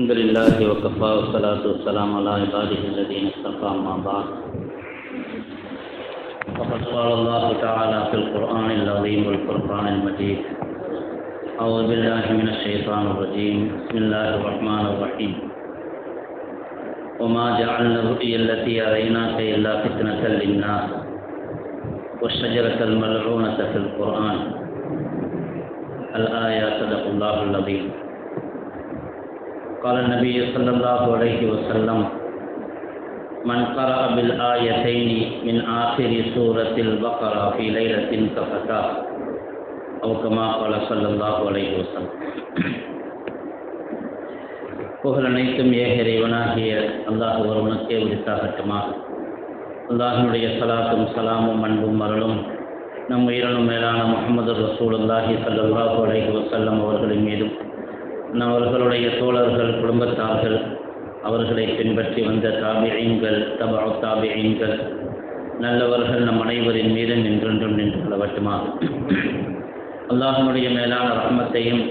الحمد لله وكفى والصلاة والسلام على عباده الذين اصطفى أما بعد فقد قال الله تعالى في القرآن العظيم والفرقان المجيد أعوذ بالله من الشيطان الرجيم بسم الله الرحمن الرحيم وما جعلنا الرؤيا التي أريناك إلا فتنة للناس والشجرة الملعونة في القرآن الآية صدق الله العظيم. قال النبي صلى الله عليه وسلم من قرأ بالآيتين من آخر سورة البقرة في ليلة كفتاه أو كما قال صلى الله عليه وسلم. புகழ் அனைத்தும் ஏக இறைவனாகிய அல்லாஹ் ஒருவனுக்கே உரித்தாகட்டுமாக. அல்லாஹினுடைய சலாத்தும் சலாமும் அன்பும் அருளும் நம் உயிரினும் மேலான முஹம்மது ரசூலுல்லாஹி ஸல்லல்லாஹு அலைஹி வஸல்லம் அவர்களின் மீதும் அவர்களுடைய தோழர்கள் குடும்பத்தார்கள் அவர்களை பின்பற்றி வந்த தாபிஈன்கள் தபஉ தாபிஈன்கள் நல்லவர்கள் நம் அனைவரின் மீதும் நின்றென்றும் நின்று கொள்ளவட்டுமாக. அல்லாஹ்வுடைய மேலான ரஹ்மத்தையும்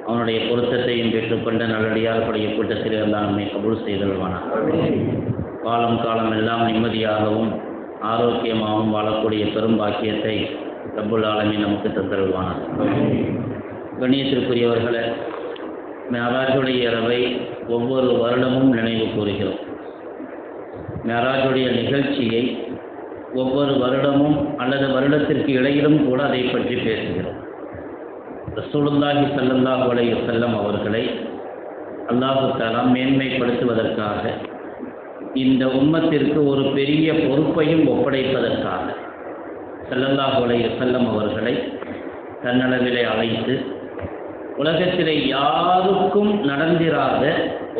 அவனுடைய பொருத்தத்தையும் பெற்றுக்கொண்ட நல்லடியார்களுடைய கூட்டத்தில் எல்லாம் நம்மை கபூல் செய்தல்வானாக. காலம் எல்லாம் நிம்மதியாகவும் ஆரோக்கியமாகவும் வாழக்கூடிய பெரும் பாக்கியத்தை ரப்புல் ஆலமீன் நமக்கு தந்தருள்வானாக. கண்ணியத்திற்குரியவர்களே, மேராஜுடைய இரவை ஒவ்வொரு வருடமும் நினைவு கூறுகிறோம். மேராஜுடைய நிகழ்ச்சியை ஒவ்வொரு வருடமும் அல்லது வருடத்திற்கு இடையிலும் கூட அதை பற்றி பேசுகிறோம். ரசூலுல்லாஹி ஸல்லல்லாஹு அலைஹி வஸல்லம் அவர்களை அல்லாஹ் தஆலா மேன்மைப்படுத்துவதற்காக, இந்த உம்மத்திற்கு ஒரு பெரிய பொறுப்பையும் ஒப்படைப்பதற்காக ஸல்லல்லாஹு அலைஹி வஸல்லம் அவர்களை தன்னளவிலே அழைத்து உலகத்திலே யாருக்கும் நடந்திராத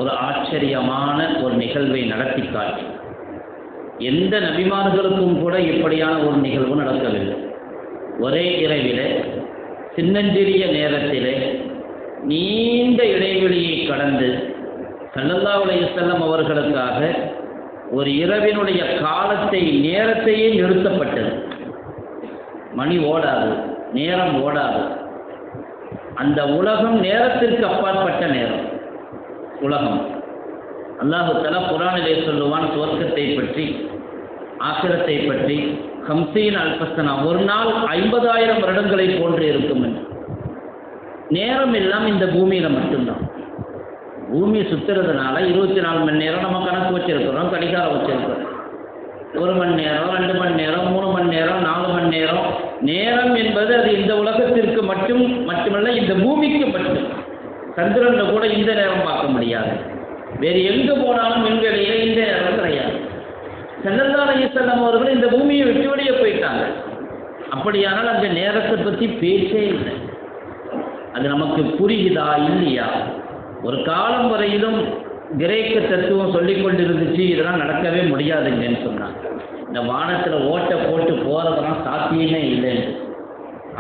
ஒரு ஆச்சரியமான ஒரு நிகழ்வை நடத்தி காட்டி, எந்த நபிமார்களுக்கும் கூட இப்படியான ஒரு நிகழ்வு நடக்கவில்லை. ஒரே இரவிலே சின்னஞ்சிறிய நேரத்திலே நீண்ட இடைவெளியை கடந்து ஸல்லல்லாஹு அலைஹி வஸல்லம் அவர்களுக்காக ஒரு இரவினுடைய காலத்தை நேரத்தையே நிறுத்தப்பட்டது. மணி ஓடாது, நேரம் ஓடாது. அந்த உலகம் நேரத்திற்கு அப்பாற்பட்ட நேரம் உலகம். அல்லாஹ் தஆலா குர்ஆனிலே சொல்லுவான், சுவர்க்கத்தை பற்றி, ஆখিরাத்தை பற்றி, 50 அல்ஃபஸனா, ஒரு நாள் 50,000 வருடங்களை போன்று இருக்கும் என்று. நேரம் எல்லாம் இந்த பூமியில் மட்டும்தான். பூமி சுற்றுறதுனால 24 மணி நேரம் நம்ம கணக்கு வச்சிருக்கிறோம், கடிகாரம் வச்சிருக்கிறோம். 1 மணி நேரம், 2 மணி நேரம், 3 மணி நேரம், 4 மணி நேரம். நேரம் என்பது அது இந்த உலகத்திற்கு மட்டுமல்ல, இந்த பூமிக்கு மட்டும். சந்திரனில் கூட இந்த நேரம் பார்க்க முடியாது. வேறு எங்கே போனாலும் விண்வெளியில இந்த நேரம் கிடையாது. ஸல்லல்லாஹு அலைஹி வஸல்லம் அவர்கள் இந்த பூமியை விட்டு வெளியே போயிட்டாங்க. அப்படியானால் அந்த நேரத்தை பற்றி பேச்சே இல்லை. அது நமக்கு புரியுதா இல்லையா? ஒரு காலம் வரையிலும் கிரேக்க தத்துவம் சொல்லிக் கொண்டிருந்துச்சு, இதெல்லாம் நடக்கவே முடியாதுங்கன்னு சொன்னாங்க. இந்த வானத்தில் ஓட்டை போட்டு போகிறதெல்லாம் சாத்தியமே இல்லைன்னு.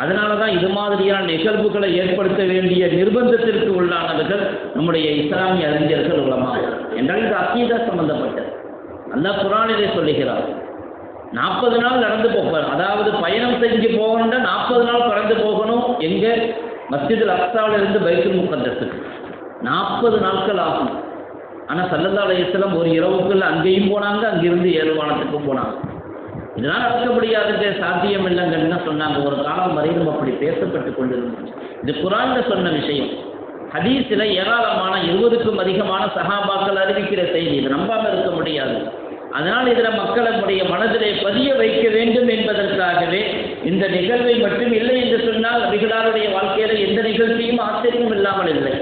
அதனால தான் இது மாதிரியான நிகழ்வுகளை ஏற்படுத்த வேண்டிய நிர்பந்தத்திற்கு உள்ளானவர்கள் நம்முடைய இஸ்லாமிய அறிஞர்கள் உலமா. என்றால் இது அக்கீதா சம்பந்தப்பட்டது. அல்லாஹ் குர்ஆனிலே சொல்லுகிறார், 40 நாள் நடந்து போகணும். அதாவது பயணம் செஞ்சு போகணும்னா 40 நாள் கடந்து போகணும். எங்கே? மஸ்ஜிதுல் அக்ஸாவிலிருந்து பைத்துல் முகத்தஸுக்கு 40 நாட்கள் ஆகும். ஆனால் ஸல்லல்லாஹு அலைஹி வஸல்லம் ஒரு இரவுக்குள்ள அங்கேயும் போனாங்க, அங்கிருந்து ஏறுவானத்துக்கும் போனாங்க. இதெல்லாம் நடக்க முடியாதுங்க, சாத்தியம் இல்லைங்கன்னு தான் சொன்னாங்க. ஒரு காலம் வரையிலும் அப்படி பேசப்பட்டு கொண்டிருந்துச்சு. இது குர்ஆன்ல சொன்ன விஷயம். ஹதீஸில் ஏராளமான 20க்கும் அதிகமான சஹாபாக்கள் அறிவிக்கிற செய்தி. இது நம்பாமல் இருக்க முடியாது. அதனால் இதில் மக்களுடைய மனதிலே பதிய வைக்க வேண்டும் என்பதற்காகவே இந்த நிகழ்வை மட்டும் இல்லை என்று சொன்னால் நபிகளாருடைய வாழ்க்கையில் எந்த நிகழ்ச்சியும் ஆச்சரியம் இல்லாமல் இல்லை.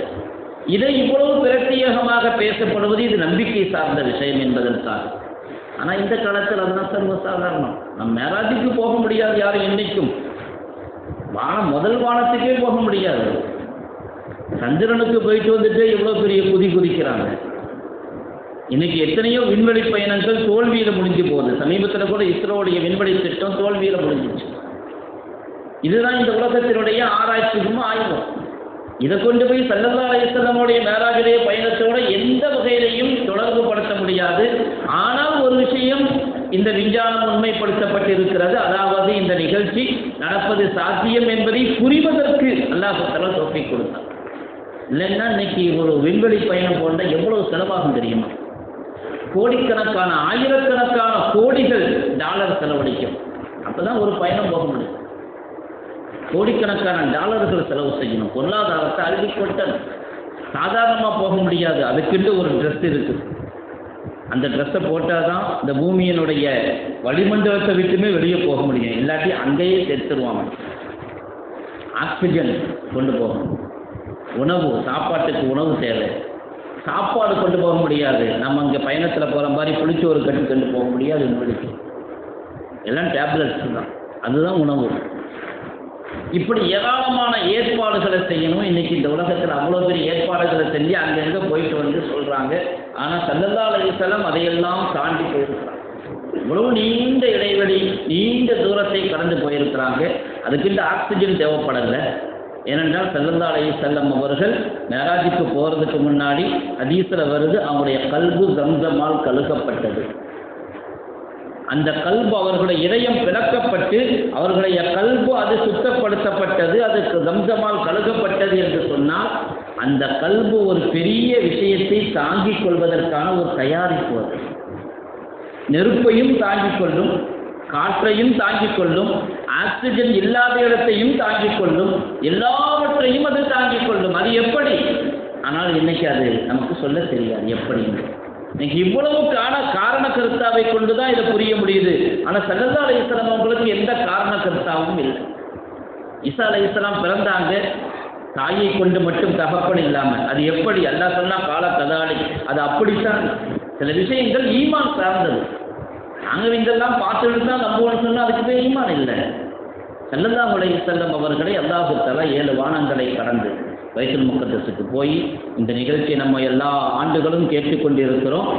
இதை இவ்வளவு பிரத்யேகமாக பேசப்படுவது இது நம்பிக்கை சார்ந்த விஷயம் என்பதற்காக. ஆனால் இந்த காலத்தில் அதுதான் சர்வசாதாரணம். நம்ம மேராஜுக்கு போக முடியாது யாரும் என்னைக்கும். முதல் வானத்துக்கே போக முடியாது. சந்திரனுக்கு போயிட்டு வந்துட்டு எவ்வளோ பெரிய குதிக்கிறாங்க. இன்னைக்கு எத்தனையோ விண்வெளி பயணங்கள் தோல்வியில் முடிஞ்சு போகுது. சமீபத்தில் கூட இஸ்ரோவுடைய விண்வெளி திட்டம் தோல்வியில் முடிஞ்சிச்சு. இதுதான் இந்த உலகத்தினுடைய ஆராய்ச்சிக்கும் ஆய்வும். இதை கொண்டு போய் ஸல்லல்லாஹு அலைஹி வஸல்லமுடைய மேராஜுடைய பயணத்தோடு எந்த வகையிலையும் தொடர்பு படுத்த முடியாது. ஆனால் ஒரு விஷயம் இந்த விஞ்ஞானம் உண்மைப்படுத்தப்பட்டிருக்கிறது. அதாவது இந்த நிகழ்ச்சி நடப்பது சாத்தியம் என்பதை புரிவதற்கு அல்லாஹ் தஆலா தௌஃபீக் கொடுத்தார். இல்லைன்னா இன்னைக்கு ஒரு விண்வெளி பயணம் போன்ற எவ்வளவு செலவாகும் தெரியுமா? கோடிக்கணக்கான ஆயிரக்கணக்கான கோடிகள் டாலர் செலவழிக்கும். அப்பதான் ஒரு பயணம் போக முடியும். கோடிக்கணக்கான டாலர்கள் செலவு செய்யணும். பொருளாதாரத்தை அள்ளிக்கொட்டல். சாதாரணமாக போக முடியாது. அதுக்குண்டு ஒரு ட்ரெஸ் இருக்குது. அந்த ட்ரெஸ்ஸை போட்டால் தான் இந்த பூமியினுடைய வளிமண்டலத்தை விட்டுமே வெளியே போக முடியும். இல்லாட்டி அங்கேயே செத்துருவாங்க. ஆக்சிஜன் கொண்டு போகணும். உணவு, சாப்பாட்டுக்கு உணவு தேவை. சாப்பாடு கொண்டு போக முடியாது. நம்ம அங்கே பயணத்தில் போகிற மாதிரி புளிச்சோறு கட்டி கொண்டு போக முடியாது. உங்களுக்கு எல்லாம் டேப்லெட்ஸ் தான். அதுதான் உணவு. இப்படி ஏராளமான ஏற்பாடுகளை செய்யணும். இன்னைக்கு இந்த உலகத்தில் அவ்வளோ பெரிய ஏற்பாடுகளை செஞ்சு அங்கங்கே போயிட்டு வந்து சொல்கிறாங்க. ஆனால் ஸல்லல்லாஹு அலைஹி வஸல்லம் அதையெல்லாம் தாண்டி போயிருக்கிறாங்க. இவ்வளவு நீண்ட இடைவெளி, நீண்ட தூரத்தை கடந்து போயிருக்கிறாங்க. அதுக்கு இந்த ஆக்சிஜன் தேவைப்படலை. ஏனென்றால் ஸல்லல்லாஹு அலைஹி வஸல்லம் அவர்கள் மேராஜுக்கு போகிறதுக்கு முன்னாடி ஹதீஸில் வருது, அவங்களுடைய கல்பு ஜம்ஸமால் கழுகப்பட்டது. அந்த கல்பு அவர்களுடைய இதயம் பிளக்கப்பட்டு அவர்களுடைய கல்பு அது சுத்தப்படுத்தப்பட்டது, அதுக்கு ஜம்ஸமால் கழுகப்பட்டது என்று சொன்னால் அந்த கல்பு ஒரு பெரிய விஷயத்தை தாங்கிக் கொள்வதற்கான ஒரு தயாரிப்பு. அது நெருப்பையும் தாங்கிக் கொள்ளும், காற்றையும் தாங்கிக் கொள்ளும், ஆக்சிஜன் இல்லாத இடத்தையும் தாங்கிக் கொள்ளும், எல்லாவற்றையும் அது தாங்கிக் கொள்ளும். அது எப்படி? ஆனால் இன்னைக்கு அது நமக்கு சொல்ல தெரியாது எப்படி. இன்னைக்கு இவ்வளவு காரண கருத்தாவை கொண்டுதான் இதை புரிய முடியுது. ஆனால் ஸல்லல்லாஹு அலைஹி வஸல்லம் அவங்களுக்கு எந்த காரண கருத்தாவும் இல்லை. ஈசா அலைஹிஸ்ஸலாம் பிறந்தாங்க, தாயை கொண்டு மட்டும் தகப்பன் இல்லாமல். அது எப்படி? அல்லாஹ் சொன்னா கால கதாலி, அது அப்படித்தான். சில விஷயங்கள் ஈமான் சார்ந்தது. நாங்கள் இதெல்லாம் பார்த்துட்டு தான் நம்புவோம்னு சொன்னால் அதுக்கு பேர் ஈமான் இல்லை. ஸல்லல்லாஹு அலைஹி வஸல்லம் அவர்களை அல்லாஹ் தஆலா 7 வானங்களை கடந்து பைத்துல் முகத்தஸுக்கு போய் இந்த நிகழ்ச்சியை நம்ம எல்லா ஆண்டுகளும் கேட்டுக்கொண்டிருக்கிறோம்.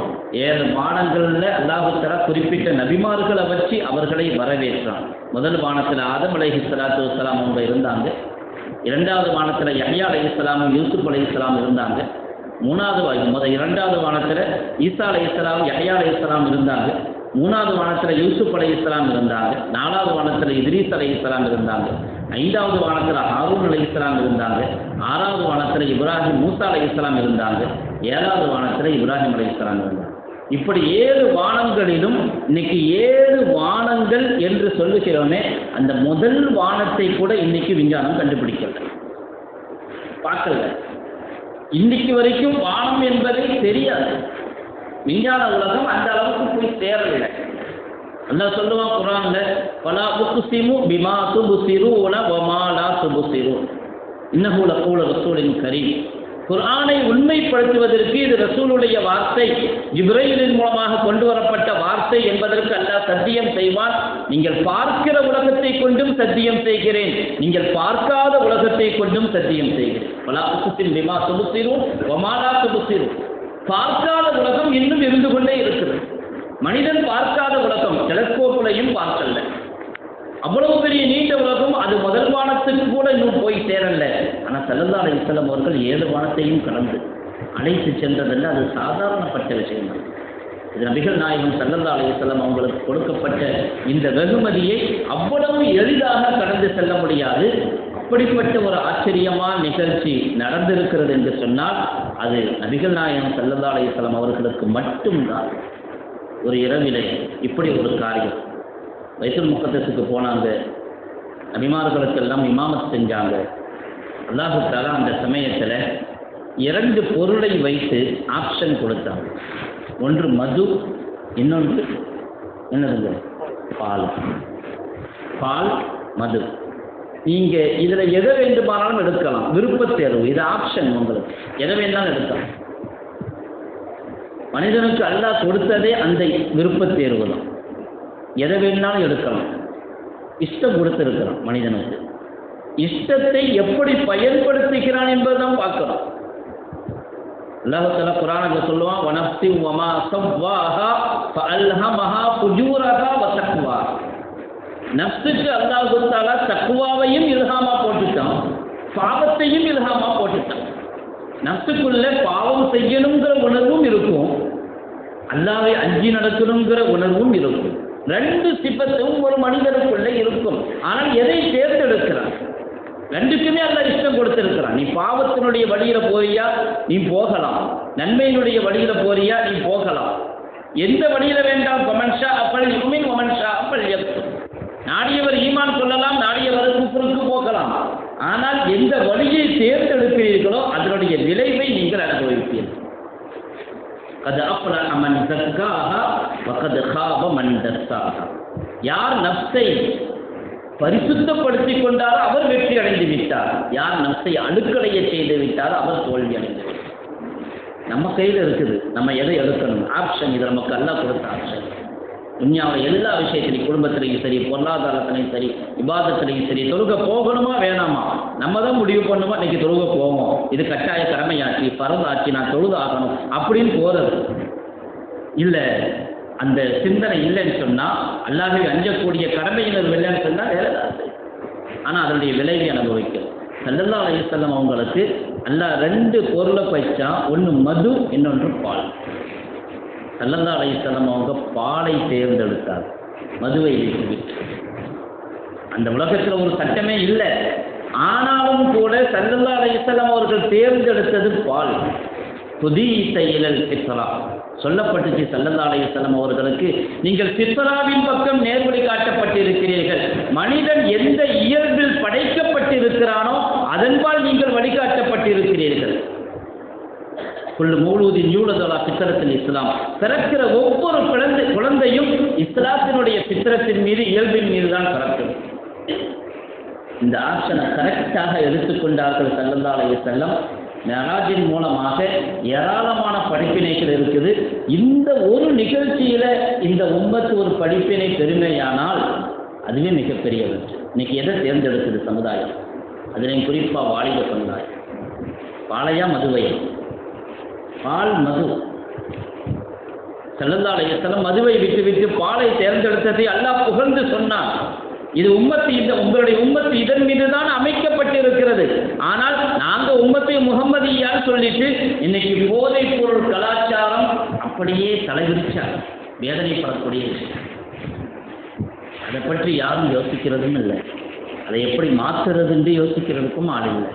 7 வானங்களில் அல்லாஹ் தஆலா குறிப்பிட்ட நபிமார்களை வச்சு அவர்களை வரவேற்றான். முதல் வானத்தில் ஆதம் அலைஹிஸ்ஸலாத்து வஸ்ஸலாம் அவங்க இருந்தாங்க. 2வது வானத்தில் யஹ்யா அலைஹிஸ்ஸலாமும் யூசுப் அலைஹிஸ்ஸலாம் இருந்தாங்க. 2வது வானத்தில் ஈசா அலைஹிஸ்ஸலாம் யஹ்யா அலைஹிஸ்ஸலாம் இருந்தாங்க. 3வது வானத்தில் யூசுப் அலைஹிஸ்ஸலாம் இருந்தாங்க. 4வது வானத்தில் இத்ரீஸ் அலைஹிஸ்ஸலாம் இருந்தாங்க. 5வது வானத்தில் ஹாரூன் அலைஹிஸ்ஸலாம் இருந்தாங்க. 6வது வானத்தில் இப்ராஹிம் மூசா அலைஹிஸ்ஸலாம் இருந்தாங்க. 7வது வானத்தில் இப்ராஹிம் அலைஹிஸ்ஸலாம் இருந்தாங்க. இப்படி 7 வானங்களிலும் இன்னைக்கு 7 வானங்கள் என்று சொல்லுகிறோமே, அந்த முதல் வானத்தை கூட இன்னைக்கு விஞ்ஞானம் கண்டுபிடிக்கல, பார்க்கல. இன்னைக்கு வரைக்கும் வானம் என்பதை தெரியாது. விஞ்ஞான உலகம் அந்த அளவுக்கு போய் சேரவில்லை. அல்லாஹ் சொல்லுவான் குர்ஆன்ல, வலா உக்ஸிமு பிமா துப்சிரூன வமா லா துப்சிரூன் இன்னஹு லகௌலு ரசூலின் கரீம். குர்ஆனை உண்மைப்படுத்துவதற்கு இது ரசூலுடைய வார்த்தை, ஜிப்ரீலின் மூலமாக கொண்டு வரப்பட்ட வார்த்தை என்பதற்கு அல்லாஹ் சத்தியம் செய்வான். நீங்கள் பார்க்கிற உலகத்தை கொண்டும் சத்தியம் செய்கிறேன், நீங்கள் பார்க்காத உலகத்தை கொண்டும் சத்தியம் செய்கிறேன். வலா உக்ஸிமு பிமா துப்சிரூன் வமா லா துப்சிரூன். பார்க்காத உலகம் இன்னும் இருந்து கொண்டே இருக்கிறது. மனிதன் பார்க்காத உலகம், டெலஸ்கோப்லையும் பார்க்கல. அவ்வளவு பெரிய நீண்ட உலகம், அது முதல் வானத்துக்கு கூட இன்னும் போய் சேரல. ஆனால் ஸல்லல்லாஹு அலைஹி வஸல்லம் அவர்கள் 7 வானத்தையும் கடந்து அழைத்து சென்றதல்ல, அது சாதாரணப்பட்ட விஷயம். இது நபிகள் நாயகம் ஸல்லல்லாஹு அலைஹி வஸல்லம் அவங்களுக்கு கொடுக்கப்பட்ட இந்த வெகுமதியை அவ்வளவு எளிதாக கடந்து செல்ல முடியாது. அப்படிப்பட்ட ஒரு ஆச்சரியமான நிகழ்ச்சி நடந்திருக்கிறது என்று சொன்னால் அது நபிகள் நாயகம் ஸல்லல்லாஹு அலைஹி வஸல்லம் அவர்களுக்கு மட்டும்தான். ஒரு இரவிலே இப்படி ஒரு காரியம். பைத்துல் முகத்தஸுக்கு போனாங்க, நபிமார்களுக்கெல்லாம் இமாமத் செஞ்சாங்க. அல்லாஹ் தஆலா அந்த சமயத்தில் 2 பொருளை வைத்து ஆப்ஷன் கொடுத்தாங்க. ஒன்று மது, இன்னொன்று என்னதுங்க, பால். பால், மது. நீங்கள் இதில் எதை வேண்டுமானாலும் எடுக்கலாம், விருப்பத்தேர்வு. இது ஆப்ஷன், உங்களுக்கு எதை வேண்டாலும் எடுக்கலாம். மனிதனுக்கு அல்லாஹ் கொடுத்ததே அந்த விருப்பத்தேர்வு தான். எதை வேணாலும் எடுக்கலாம், இஷ்டம் கொடுத்திருக்கிறான் மனிதனுக்கு. இஷ்டத்தை எப்படி பயன்படுத்துகிறான் என்பதுதான் பார்க்கிறோம். அல்லாஹ் தஆலா குர்ஆனில் சொல்லுவான், வனஃப்ஸி வமா ஸவ்வாஹா ஃபஅல்ஹமஹா ஃபுஜூரஹா வ தக்வா. நஃப்ஸுக்கு அல்லாஹ் தஆலா தக்வாவையும் இல்ஹாமா போட்டுட்டான், பாவத்தையும் இல்ஹாமா போட்டுட்டான். நஃப்ஸுக்குள்ள பாவம் செய்யணுங்கிற உணர்வும் இருக்கும், அல்லாஹ்வை அஞ்சி நடக்கணுங்கிற உணர்வும் இருக்கும். 2 சிபத்தும் ஒரு மனிதனுக்குள்ள இருக்கும். ஆனால் எதை தேர்ந்தெடுக்கிறான்? ரெண்டுக்குமே அல்லாஹ் இஷ்டம் கொடுத்திருக்கிறான். நீ பாவத்தினுடைய வழியில போறியா நீ போகலாம், நன்மையினுடைய வழியில போறியா நீ போகலாம். எந்த வழியில வேண்டாம், வமன்ஷா அப்பல் யுமின் வமன்ஷா அப்பல் யக்ஃபுர். நாடியவர் ஈமான் சொல்லலாம், நாடியவர் குஃப்ருக்கு போகலாம். ஆனால் எந்த வழியை தேர்ந்தெடுக்கிறீர்களோ அதனுடைய விளைவை நீங்கள் அனுபவிப்பீர்கள். கத் அஃப்லஹ மன் ஸக்காஹா வ கத் காப மன் தஸ்ஸாஹா. யார் நஃப்ஸை பரிசுத்தப்படுத்திக் கொண்டாரோ அவர் வெற்றி அடைந்து விட்டார். யார் நஃப்ஸை அழுக்கடைய செய்து விட்டாரோ அவர் தோல்வி அடைந்து விட்டார். நம்ம கையில் இருக்குது, நம்ம எதை எடுக்கணும். ஆப்ஷன் இது நமக்கு அல்லாஹ் கொடுத்த ஆப்ஷன். துன்யாவில் எல்லா விஷயத்திலையும், குடும்பத்திலையும் சரி, பொருளாதாரத்திலையும் சரி, விவாதத்திலையும் சரி, தொழுகை போகணுமா வேணாமா நம்ம தான் முடிவு பண்ணுமா. இன்னைக்கு தொழுகை போவோம், இது கட்டாய கடமையாச்சு, பரவாச்சு, நான் தொழுது ஆகணும் அப்படின்னு போறது இல்லை. அந்த சிந்தனை இல்லைன்னு சொன்னால், அல்லாஹ்வை அஞ்சக்கூடிய கடமையினர் இல்லைன்னு சொன்னால் வேலை தான். ஆனால் அதனுடைய விளைவை அனுபவிக்கும். ஸல்லல்லாஹு அலைஹி வஸல்லம் அவங்களுக்கு அல்லாஹ் 2 பொருளை பயிற்சான். ஒன்று மது, இன்னொன்று பால். ஸல்லல்லாஹு அலைஹி வஸல்லம் அவங்க பாலை தேர்ந்தெடுத்தார், மதுவை விட்டு. அந்த உலகத்தில் ஒரு சட்டமே இல்லை. ஆனாலும் கூட ஸல்லல்லாஹு அலைஹி வஸல்லம் அவர்கள் தேர்ந்தெடுத்தது பால். துதீஸ இலல் ஃபித்ரா சொல்லப்பட்டுச்சு. ஸல்லல்லாஹு அலைஹி வஸல்லம் அவர்களுக்கு நீங்கள் ஃபித்ராவின் பக்கம் நேர்வழி காட்டப்பட்டிருக்கிறீர்கள். மனிதன் எந்த இயல்பில் படைக்கப்பட்டிருக்கிறானோ அதன்பால் நீங்கள் வழிகாட்டப்பட்டிருக்கிறீர்கள். குல்லு மௌலூதின் யூலது அலா ஃபித்ரத்தில் இஸ்லாம். பிறக்கிற ஒவ்வொரு குழந்தையும் இஸ்லாத்தினுடைய ஃபித்ரத்தின் மீது, இயல்பின் மீது தான் பிறக்கும். இந்த ஆப்ஷனை கரெக்டாக எடுத்துக்கொண்டார்கள் ஸல்லல்லாஹு அலைஹி வஸல்லம். மெராஜின் மூலமாக ஏராளமான படிப்பினைகள் இருக்குது. இந்த ஒரு நிகழ்ச்சியில் இந்த உம்மத்து ஒரு படிப்பினை பெருமையானால் அதுவே மிகப்பெரிய வெற்றி. இன்னைக்கு எதை தேர்ந்தெடுக்குது சமுதாயம்? அதிலையும் குறிப்பாக வாலிப சமுதாயம். பாலையா மதுவையா? பால் மது. ஸல்லல்லாஹு அலைஹி வஸல்லம் மதுவை விட்டு பாலை தேர்ந்தெடுத்ததை அல்லாஹ் புகழ்ந்து சொன்னான். இது உம்மத்து, உங்களுடைய உம்மத்து இதன் மீது தான் அமைக்கப்பட்டிருக்கிறது. ஆனால் நாங்கள் உம்மத்தை முகம்மதியான்னு சொல்லிட்டு இன்னைக்கு போதைப் பொருள் கலாச்சாரம் அப்படியே தலைவிரிச்சாங்க. வேதனைப்படக்கூடிய விஷயம். அதை பற்றி யாரும் யோசிக்கிறதும் இல்லை. அதை எப்படி மாற்றுறதுன்னு யோசிக்கிறதுக்கும் ஆள் இல்லை.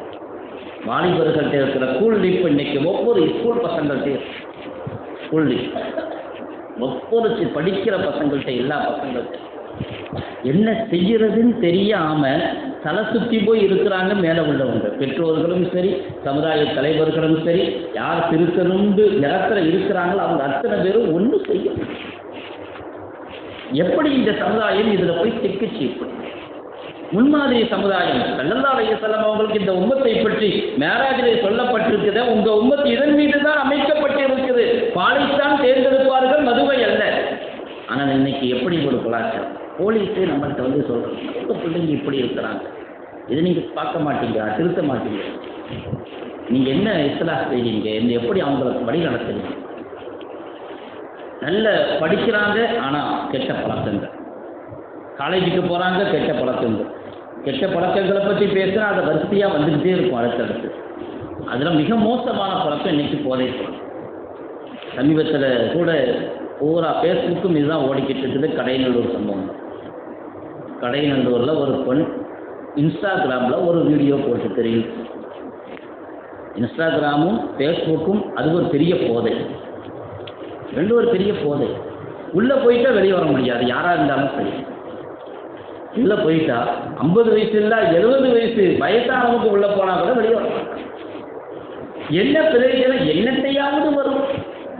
வாலிபர்கள்ட்ட இருக்கிற கூல் லிப் இன்னைக்கு ஒவ்வொரு ஸ்கூல் பசங்கள்கிட்ட கூல் லிப், ஒவ்வொரு படிக்கிற பசங்கள்கிட்ட, எல்லா பசங்கள்கிட்ட என்ன செய்யறதுன்னு தெரியாம தலை சுற்றி போய் இருக்கிறாங்க மேலே உள்ளவங்க. பெற்றோர்களும் சரி, சமுதாய தலைவர்களும் சரி, யார் திருத்தணுண்டு இடத்துல இருக்கிறாங்களோ அவங்க அத்தனை பேரும் ஒன்று செய்யும். எப்படி இந்த சமுதாயம் இதில் போய் சிக்கிச்சு? இப்படி முன்மாதிரி சமுதாயம். ஸல்லல்லாஹு அலைஹி வஸல்லம் அவங்களுக்கு இந்த உம்மத்தை பற்றி மேராஜிலே சொல்லப்பட்டிருக்குது. உங்க உம்மத்து இதன் மீது தான் அமைக்கப்பட்டு இருக்குது. பாலைத்தான் தேர்ந்தெடுப்பார்கள், மதுவை அல்ல. ஆனால் இன்னைக்கு எப்படி ஒரு கலாச்சாரம்? போலீஸே நம்மள்கிட்ட சொல்கிறோம், உங்கள் பிள்ளைங்க இப்படி இருக்கிறாங்க, இதை நீங்கள் பார்க்க மாட்டீங்க, திருத்த மாட்டீங்க, நீங்கள் என்ன இஸ்லாஹ் செய்வீங்க, என்ன எப்படி அவங்களுக்கு வழி நடத்துறீங்க? நல்ல படிக்கிறாங்க ஆனால் கெட்ட பழக்கங்கள், காலேஜுக்கு போகிறாங்க கெட்ட பழக்கங்கள். கெட்ட பழக்கங்களை பற்றி பேசுனா அதை வரிசையாக வந்துக்கிட்டே இருக்கும் அடுத்தடுத்து. அதில் மிக மோசமான பழக்கம் இன்றைக்கி போதை பழக்கம். சமீபத்தில் கூட பூரா ஃபேஸ்புக்கும் இதுதான் ஓடிக்கிட்டு இருக்குது. கடைநல்லூர் சம்பவம். கடைநல்லூரில் ஒரு பெண் இன்ஸ்டாகிராமில் ஒரு வீடியோ போட்டு தெரியும். இன்ஸ்டாகிராமும் ஃபேஸ்புக்கும் அது ஒரு பெரிய போதை, ரெண்டும் ஒரு பெரிய போதை. உள்ளே போயிட்டா வெளியே வர முடியாது, யாராக இருந்தாலும் சரி. உள்ளே போயிட்டா 50 வயசு இல்லை 70 வயசு வயசானவங்க உள்ளே போனால் கூட வெளியே வர மாட்டாங்க. என்ன பிரயோஜனம்? என்னத்தையாவது வரும்,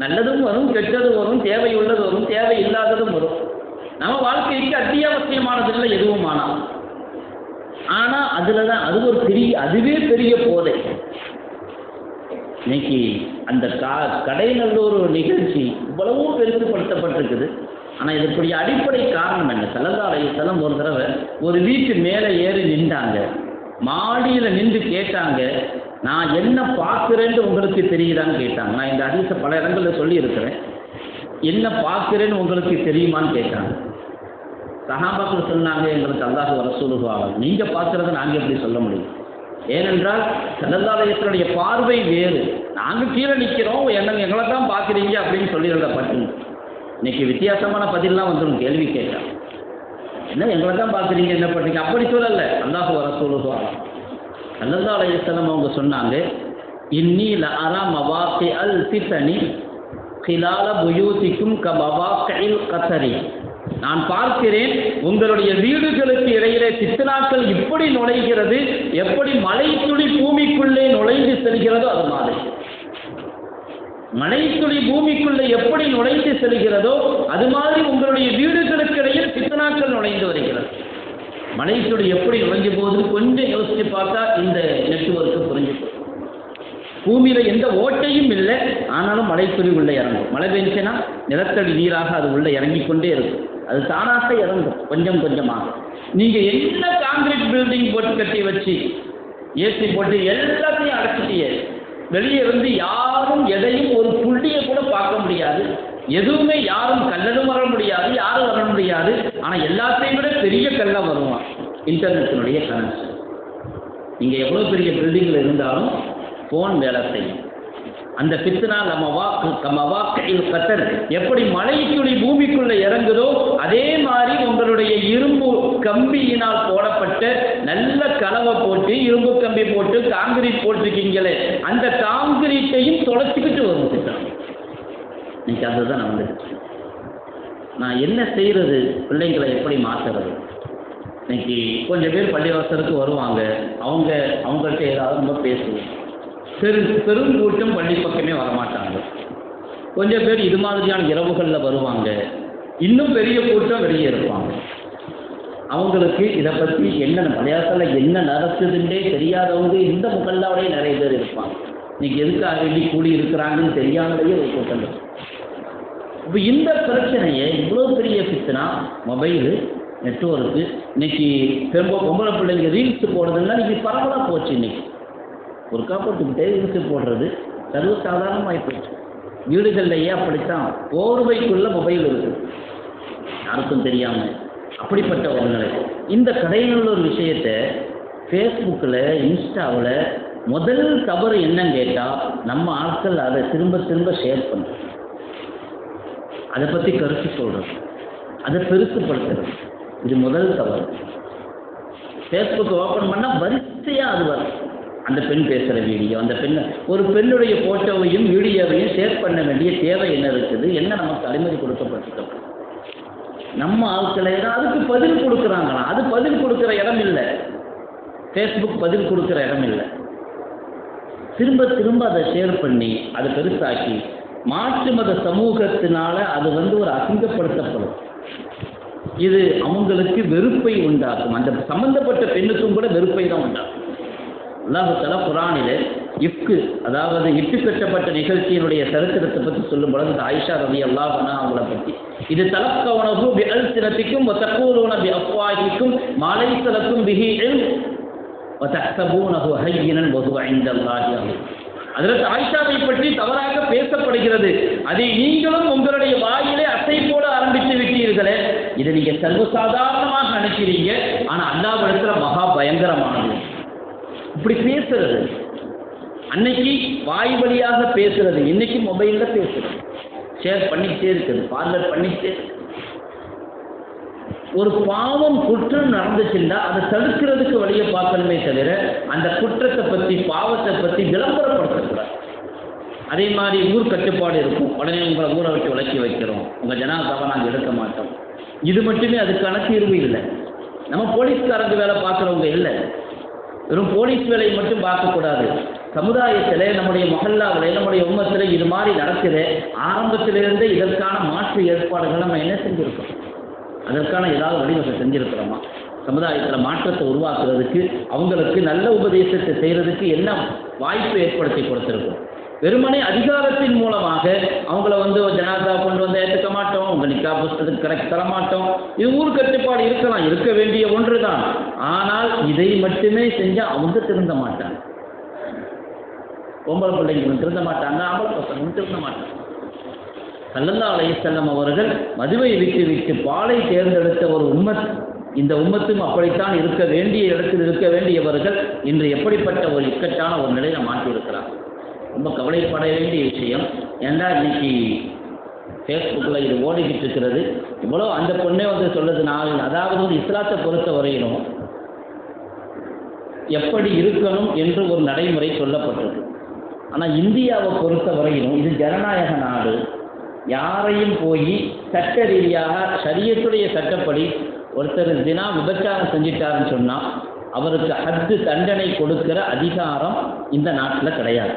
நல்லதும் வரும், கெட்டதும் வரும், தேவை உள்ளது வரும், தேவை இல்லாததும் வரும். நம்ம வாழ்க்கைக்கு அத்தியாவசியமானது இல்லை எதுவும். ஆனால் அதில் தான் அது ஒரு பெரிய, அதுவே பெரிய போதை. இன்னைக்கு அந்த கடைநல்லூர் நிகழ்ச்சி இவ்வளவும் பெருசுப்படுத்தப்பட்டிருக்குது. ஆனால் இதுக்குரிய அடிப்படை காரணம் என்ன? ஸல்லல்லாஹு அலைஹி வஸல்லம் ஒரு தடவை ஒரு வீட்டு மேலே ஏறி நின்றாங்க. மாடியில் நின்று கேட்டாங்க, நான் என்ன பார்க்குறேன்னு உங்களுக்கு தெரியுதான்னு கேட்டாங்க. நான் இந்த ஹதீஸை பல இடங்களில் சொல்லியிருக்கிறேன். என்ன பார்க்குறேன்னு உங்களுக்கு தெரியுமான்னு கேட்டாங்க. சஹாபாக்கள் சொன்னாங்க, எங்களுக்கு அல்லாஹ் ரசூலுஹு ஆலம், நீங்கள் பார்க்குறத நாங்கள் எப்படி சொல்ல முடியும்? ஏனென்றால் ஸல்லல்லாஹு அலைஹி வஸல்லம் பார்வை வேறு. நாங்கள் கீழே நிற்கிறோம், எங்களை தான் பார்க்குறீங்க அப்படின்னு சொல்லியிருந்தப்பட்டு இன்னைக்கு வித்தியாசமான பதிலாம் வந்துடும். கேள்வி கேட்டான், என்ன எங்களை தான் பார்க்குறீங்க, என்ன பண்ணுறீங்க? அப்படி சொல்லலை. அல்லாஹ் ரசூலுஹு ஆலம், ஸல்லல்லாஹு அலைஹி வஸல்லம் அவங்க சொன்னாங்க, இன்னி லஅரா மவாக்கி அல் ஃபித்னி கிலால புயூதிக்கும் கமவாக்கில் கத்தரி. நான் பார்க்கிறேன் உங்களுடைய வீடுகளுக்கு இடையிலே ஃபித்னாக்கள் இப்படி நுழைகிறது, எப்படி மலைத்துளி பூமிக்குள்ளே நுழைந்து செல்கிறதோ அது மாதிரி. மலைத்துளி பூமிக்குள்ளே எப்படி நுழைந்து செல்கிறதோ அது மாதிரி உங்களுடைய வீடுகளுக்கு இடையில் ஃபித்னாக்கள் நுழைந்து வருகிறது. மலைத்துளி எப்படி நுழைஞ்ச போது கொஞ்சம் யோசிச்சு பார்த்தா இந்த நெட்வொர்க்கு புரிஞ்சு போகும். பூமியில எந்த ஓட்டையும் இல்லை, ஆனாலும் மலைத்துளி உள்ள இறங்கும். மழை பெஞ்சுன்னா நிலத்தடி நீராக அது உள்ள இறங்கிக் கொண்டே இருக்கும். அது தானாக இறங்கும் கொஞ்சம் கொஞ்சமாக. நீங்க என்ன கான்கிரீட் பில்டிங் போட்டு கட்டி வச்சு ஏசி போட்டு எல்லாத்தையும் அடைச்சிட்டியே, வெளியே இருந்து யாரும் எதையும் ஒரு புள்ளியை கூட பார்க்க முடியாது, எதுவுமே யாரும் கல்லலும் வர முடியாது, யாரும் வர முடியாது. ஆனா எல்லாத்தையும் விட பெரிய கல்ல வருவான் இன்டர்நெட்டினுடைய கனெக்ஷன். நீங்க எவ்வளவு பெரிய பில்டிங்ல இருந்தாலும் போன் வேலை செய்யும். அந்த ஃபித்னா கமவாக்கில் கத்தர், எப்படி மலைத்துளி பூமிக்குள்ள இறங்குதோ அதே மாதிரி உங்களுடைய இரும்பு கம்பியினால் போடப்பட்ட நல்ல கலவை போட்டு இரும்பு கம்பி போட்டு காங்கிரீட் போட்டிருக்கீங்களே, அந்த காங்கிரீட்டையும் தொலைச்சிக்கிட்டு வரும் ஃபித்னா. இன்னைக்கு அதுதான் நடந்துச்சு. நான் என்ன செய்யறது, பிள்ளைங்களை எப்படி மாற்றுறது? இன்னைக்கு கொஞ்சம் பேர் பள்ளிவாசலுக்கு வருவாங்க, அவங்கள்ட்ட ஏதாவது நம்ம பேசுவோம். பெருங்கூட்டம் பள்ளி பக்கமே வரமாட்டாங்க. கொஞ்சம் பேர் இது மாதிரியான இரவுகளில் வருவாங்க, இன்னும் பெரிய கூட்டம் வெளியே இருப்பாங்க. அவங்களுக்கு இதை பற்றி என்ன பள்ளிவாசலில் என்ன நடக்குதுன்னே தெரியாதவங்க இந்த முகல்லாவோடய நிறைய பேர் இருப்பாங்க. இன்னைக்கு எதுக்காக வேண்டி கூடி இருக்கிறாங்கன்னு தெரியாமலேயே ஒரு கூட்டம் இருக்கும். இப்போ இந்த பிரச்சனையை இவ்வளோ பெரிய ஃபித்னா, மொபைலு நெட்வொர்க்கு, இன்னைக்கு பொம்பளை பிள்ளைங்க ரீல்ஸ் போடுறதுன்னா இன்னைக்கு பரவலாக போச்சு. இன்னைக்கு ஒரு காப்பட்டுக்கிட்டே ரீல்ஸ் போடுறது சர்வசாதாரணமாகி போச்சு. வீடுகள்லையே அப்படித்தான், போர்வைக்குள்ள மொபைல் இருக்குது, யாருக்கும் தெரியாமல். அப்படிப்பட்ட ஒரு நிலை. இந்த கடையில் ஒரு விஷயத்தை ஃபேஸ்புக்கில் இன்ஸ்டாவில் முதல் தவறு என்னன்னு கேட்டால், நம்ம ஆட்கள் அதை திரும்ப திரும்ப ஷேர் பண்ணுறோம், அதை பற்றி கருத்து சொல்கிறது, அதை பெருசுப்படுத்துறது. இது முதல் தவறு. ஃபேஸ்புக் ஓப்பன் பண்ணால் வரிசையாக அது வரும். அந்த பெண் பேசுகிற வீடியோ, அந்த பெண் ஒரு பெண்ணுடைய ஃபோட்டோவையும் வீடியோவையும் ஷேர் பண்ண வேண்டிய தேவை என்ன இருக்குது? என்ன நமக்கு அனுமதி கொடுக்கப்பட்டிருக்கோம்? நம்ம ஆட்களை அதுக்கு பதில் கொடுக்குறாங்களா? அது பதில் கொடுக்குற இடம் இல்லை. ஃபேஸ்புக் பதில் கொடுக்குற இடம் இல்லை. திரும்ப திரும்ப அதை ஷேர் பண்ணி அதை பெருசாக்கி மாற்று மத சமூகத்தினால அது ஒரு அசிங்கப்படுத்தப்படும். இது அவங்களுக்கு வெறுப்பை உண்டாக்கும். அந்த சம்பந்தப்பட்ட பெண்ணுக்கும் கூட வெறுப்பை தான் உண்டாக்கும். அல்லாஹ் தஆலா குர்ஆனிலே இஃப்கு, அதாவது இட்டு கட்டப்பட்ட நிகழ்ச்சியினுடைய சரித்திரத்தை பற்றி சொல்லும் பொழுது ஆயிஷா ரலியல்லாஹு அன்ஹா அவங்கள பற்றி, இது தலக்கவனஹு பிஅல்சினதிக்கும் வதகூலுன பிஅஃவாஹிக்கும் மா லைஸ லக்கும் பிஹி இல்ம் வதஹ்சபூனஹு ஹய்யினன் வஹுவ இன்தல்லாஹி அஸீம். ஹஜ்ரத் ஆயிஷாவை பற்றி தவறாக பேசப்படுகிறது, அதை நீங்களும் உங்களுடைய வாயிலே அசை போட ஆரம்பித்து விட்டீர்களே, இதை நீங்க சர்வசாதாரணமாக நினைக்கிறீங்க, ஆனா அல்லாஹ்விடத்துல மகா பயங்கரமானது. இப்படி பேசுறது, அன்னைக்கு வாய் வழியாக பேசுறது, இன்னைக்கு மொபைலில் பேசுறது, ஷேர் பண்ணிக்கிட்டே இருக்குது, ஃபார்வர்ட் பண்ணிக்கிட்டே. ஒரு பாவம் குற்றம் நடந்துச்சுன்னா அதை தடுக்கிறதுக்கு வழியை பார்க்கணுமே தவிர அந்த குற்றத்தை பற்றி பாவத்தை பற்றி விளம்பரப்படுத்தக்கூடாது. அதே மாதிரி ஊர் கட்டுப்பாடு இருக்கும், உடனே உங்களை ஊரை விட்டு விலக்கி வைக்கிறோம், உங்கள் ஜனாதாவை நாங்கள் எடுக்க மாட்டோம். இது மட்டுமே அதுக்கான தீர்வு இல்லை. நம்ம போலீஸ்காரங்க வேலை பார்க்குறவங்க இல்லை, வெறும் போலீஸ் வேலையை மட்டும் பார்க்கக்கூடாது. சமுதாயத்தில், நம்முடைய மொஹல்லாவில், நம்முடைய உம்மத்தில் இது மாதிரி நடக்குது. ஆரம்பத்திலிருந்தே இதற்கான மாற்று ஏற்பாடுகள் நம்ம என்ன செஞ்சுருக்கோம்? அதற்கான ஏதாவது வழிவகை செஞ்சுருக்கிறோமா? சமுதாயத்தில் மாற்றத்தை உருவாக்குறதுக்கு, அவங்களுக்கு நல்ல உபதேசத்தை செய்கிறதுக்கு என்ன வாய்ப்பு ஏற்படுத்தி கொடுத்துருக்கோம்? வெறுமனே அதிகாரத்தின் மூலமாக அவங்கள ஜனாதா கொண்டு வந்து ஏற்றுக்க மாட்டோம், உங்கள் நிக்கா புஸ்தகத்துக்கு கரெக்ட் தர மாட்டோம். இது ஊர் கட்டுப்பாடு இருக்கலாம், இருக்க வேண்டிய ஒன்று தான். ஆனால் இதை மட்டுமே செஞ்சால் அவங்க திருந்த மாட்டாங்க. பொம்பளை பிள்ளைங்களும் திருந்த மாட்டாங்க, ஆம்பளை பசங்களும் திருந்த மாட்டாங்க. ஸல்லல்லாஹு அலைஹி வஸல்லம் அவர்கள் மதுவை விட்டு பாலை தேர்ந்தெடுத்த ஒரு உம்மத். இந்த உம்மத்தும் அப்படித்தான் இருக்க வேண்டிய இடத்தில் இருக்க வேண்டியவர்கள் இன்று எப்படிப்பட்ட ஒரு இக்கட்டான ஒரு நிலையை மாற்றியிருக்கிறார். ரொம்ப கவலைப்பட வேண்டிய விஷயம். ஏன்னா இன்னைக்கு ஃபேஸ்புக்கில் இது ஓடிக்கிட்டு இருக்கிறது. இவ்வளோ அந்த பொண்ணே சொல்லுது, நான் அதாவது இஸ்லாத்தை பொறுத்த வரையிலும் எப்படி இருக்கணும் என்று ஒரு நடைமுறை சொல்லப்பட்டது. ஆனால் இந்தியாவை பொறுத்த வரையிலும் இது ஜனநாயக நாடு. யாரையும் போய் சட்ட ரீதியாக ஷரியத்துடைய சட்டப்படி ஒருத்தர் தினா விபச்சாரம் செஞ்சிட்டாருன்னு சொன்னால் அவருக்கு ஹத்து தண்டனை கொடுக்கிற அதிகாரம் இந்த நாட்டில் கிடையாது.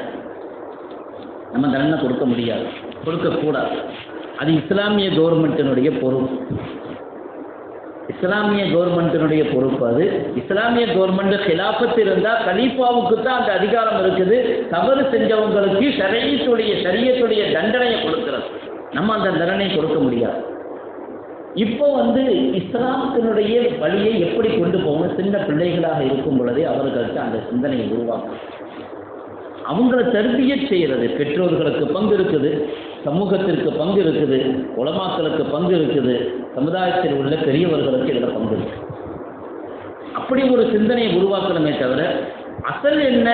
நம்ம தண்டனை கொடுக்க முடியாது, கொடுக்கக்கூடாது. அது இஸ்லாமிய கவர்மெண்ட்டினுடைய பொறுப்பு. இஸ்லாமிய கவர்மெண்ட்டினுடைய பொறுப்பு அது. இஸ்லாமிய கவர்மெண்ட் ஹிலாஃபத் இருந்தால் கலீஃபாவுக்கு தான் அந்த அதிகாரம் இருக்குது. தவறு செஞ்சவங்களுக்கு ஷரியத்துடைய தண்டனையை கொடுக்கிறது. நம்ம அந்த தண்டனையை கொடுக்க முடியாது. இப்போ இஸ்லாத்தினுடைய வழியை எப்படி கொண்டு போகணும், சின்ன பிள்ளைகளாக இருக்கும் பொழுதே அவர்களுக்கு அந்த சிந்தனையை உருவாக்கும். அவங்கள தர்பியத் செய்கிறது. பெற்றோர்களுக்கு பங்கு இருக்குது, சமூகத்திற்கு பங்கு இருக்குது, உலமாக்களுக்கு பங்கு இருக்குது, சமுதாயத்தில் உள்ள பெரியவர்களுக்கு இதில் பங்கு இருக்குது. அப்படி ஒரு சிந்தனையை உருவாக்கணுமே தவிர அசல் என்ன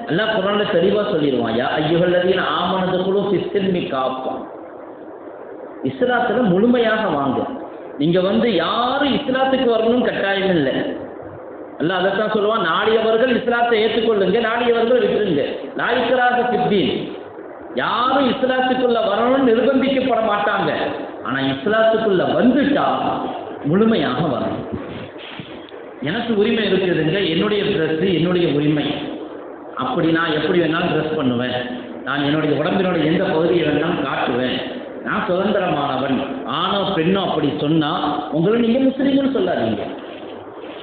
அல்லாஹ் குர்ஆன்ல தெளிவாக சொல்லிடுவான், யா அய்யுஹல்லதீன ஆமனதுகுலு ஃபிஸ்ஸில்மி காஃபா. இஸ்லாத்தில் முழுமையாக வாங்க. நீங்கள் யாரும் இஸ்லாத்துக்கு வரணும்னு கட்டாயம் இல்லை. அல்லாஹ் அதைத்தான் சொல்லுவான், நாடியவர்கள் இஸ்லாத்தை ஏற்றுக்கொள்ளுங்க, நாடியவர்கள் விட்டுருங்க. லா இக்ராஹ ஃபித்தீன். யாரும் இஸ்லாத்துக்குள்ள வரணும்னு நிர்பந்திக்கப்பட மாட்டாங்க. ஆனால் இஸ்லாத்துக்குள்ள வந்துட்டா முழுமையாக வரணும். எனக்கு உரிமை இருக்குதுங்க, என்னுடைய ட்ரெஸ்ஸு என்னுடைய உரிமை. அப்படி நான் எப்படி வேணாலும் ட்ரெஸ் பண்ணுவேன், நான் என்னுடைய உடம்பினுடைய எந்த பகுதியை வேணாலும் காட்டுவேன், நான் சுதந்திரமானவன், ஆணோ பெண்ணோ அப்படி சொன்னால் உங்களை நீங்கள் முஸ்லீம்னு சொல்லாதீங்க.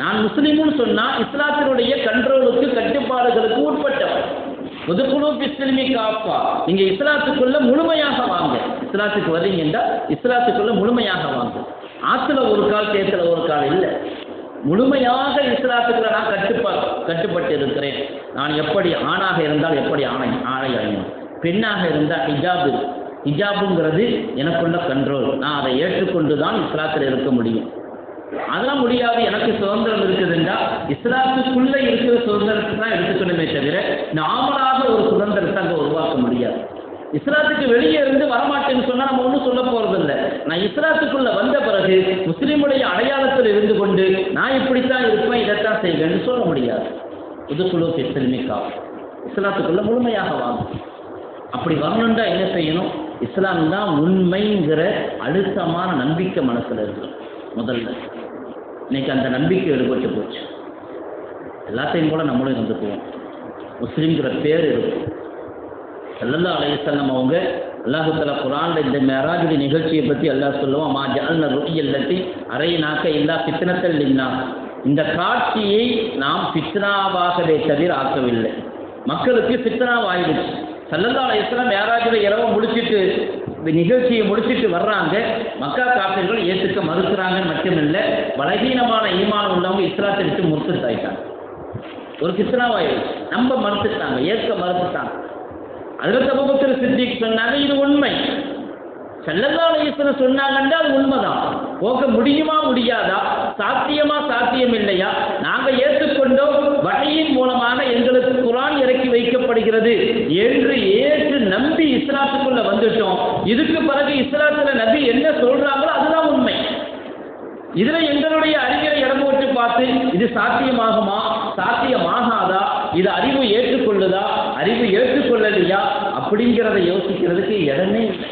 நான் முஸ்லீம்னு சொன்னால் இஸ்லாத்தினுடைய கண்ட்ரோலுக்கு கட்டுப்பாடுகளுக்கு உட்பட்டவன். முதுகுழு பிஸ்லிமி காப்பா. நீங்கள் இஸ்லாத்துக்குள்ள முழுமையாக வாங்க. இஸ்லாத்துக்கு வர்றீங்கன்னா இஸ்லாத்துக்குள்ள முழுமையாக வாங்க. ஆற்றுல ஒரு கால் சேத்துல ஒரு கால் இல்லை. முழுமையாக இஸ்லாத்துக்குள்ள நான் கட்டுப்பட்டு இருக்கிறேன். நான் எப்படி ஆணாக இருந்தால் எப்படி ஆணை அணியணும், பெண்ணாக இருந்தால் ஹிஜாபுங்கிறது எனக்குள்ள கண்ட்ரோல். நான் அதை ஏற்றுக்கொண்டு தான் இஸ்லாத்தில் இருக்க முடியும். அதெல்லாம் முடியாது, எனக்கு சுதந்திரம் இருக்குதுன்னா இஸ்லாத்துக்குள்ளே இருக்கிற சுதந்திரத்தை தான் எடுத்துக்கணுமே தவிர நாமளாக ஒரு சுதந்திரத்தை அங்கே உருவாக்க முடியாது. இஸ்லாத்துக்கு வெளியே இருந்து வரமாட்டேன்னு சொன்னால் நம்ம ஒன்றும் சொல்ல போகிறதில்லை. நான் இஸ்லாத்துக்குள்ளே வந்த பிறகு முஸ்லீமுடைய அடையாளத்தில் இருந்து கொண்டு நான் இப்படித்தான் இருப்பேன், இதைத்தான் செய்வேன்னு சொல்ல முடியாது. புதுக்குழு பிஸ்லிமிக்கா இஸ்லாத்துக்குள்ளே முழுமையாக வாங்க. அப்படி வரணுண்டா என்ன செய்யணும்? இஸ்லாம் தான் உண்மைங்கிற அழுத்தமான நம்பிக்கை மனசில் இருக்கணும். முதல்ல இன்னைக்கு அந்த நம்பிக்கை எடுபட்டு போச்சு. எல்லாத்தையும் கூட நம்மளும் இருந்துக்குவோம், முஸ்லீம்கிற பேர் இருக்கும். ஸல்லல்லாஹு அலைஹி வஸல்லம் அவங்க அல்லாஹு தஆலா குர்ஆன்ல இந்த மேராஜுடைய நிகழ்ச்சியை பற்றி அல்லாஹ் சொல்லுவான், மா ஜஅல்னா ருய்யல்லதி அரைனாக்க இல்லா ஃபித்னத்தல் லின்னாஸ். இந்த காட்சியை நாம் ஃபித்னாவாகவே தவிர ஆக்கவில்லை, மக்களுக்கு ஃபித்னாவாயிடுச்சு. ஸல்லல்லாஹு அலைஹி வஸல்லம் மேராஜுடைய இரவை முடிச்சுட்டு நிகழ்ச்சியை முடிச்சுட்டு வர்றாங்க. மக்கா காஃபிர்கள் ஏற்றுக்க மறுக்கிறாங்கன்னு மட்டுமில்லை, பலகீனமான ஈமான் உள்ளவங்க இஸ்லாத்தை விட்டு முர்த்தத்தாயிட்டாங்க. ஒரு ஃபித்னாவாயிடுச்சு. நம்ப மறுத்துட்டாங்க, ஏற்க மறுத்துட்டாங்க. ஹஜ்ரத் அபூபக்கர் சித்திக் சொன்னாங்க, இது உண்மை. ஸல்லல்லாஹு அலைஹி வஸல்லம் சொன்னாங்கன்னா அது உண்மைதான். போக முடியுமா முடியாதா, சாத்தியமா சாத்தியம் இல்லையா, நாங்கள் ஏற்றுக்கொண்டோம், வகையின் மூலமாக எங்களுக்கு குர்ஆன் இறக்கி வைக்கப்படுகிறது என்று ஏற்று நம்பி இஸ்லாத்துக்குள்ள வந்துட்டோம். இதுக்கு பிறகு இஸ்லாத்துல நபி என்ன சொல்றாங்களோ அதுதான் உண்மை. இதுல எங்களுடைய அறிவியலை இடம் போட்டு பார்த்து இது சாத்தியமாகுமா சாத்தியமாகாதா, இது அறிவு ஏற்றுக்கொள்ளுதா அறிவு ஏற்றுக்கொள்ளலையா அப்படிங்கிறத யோசிக்கிறதுக்கு இடமே இல்லை.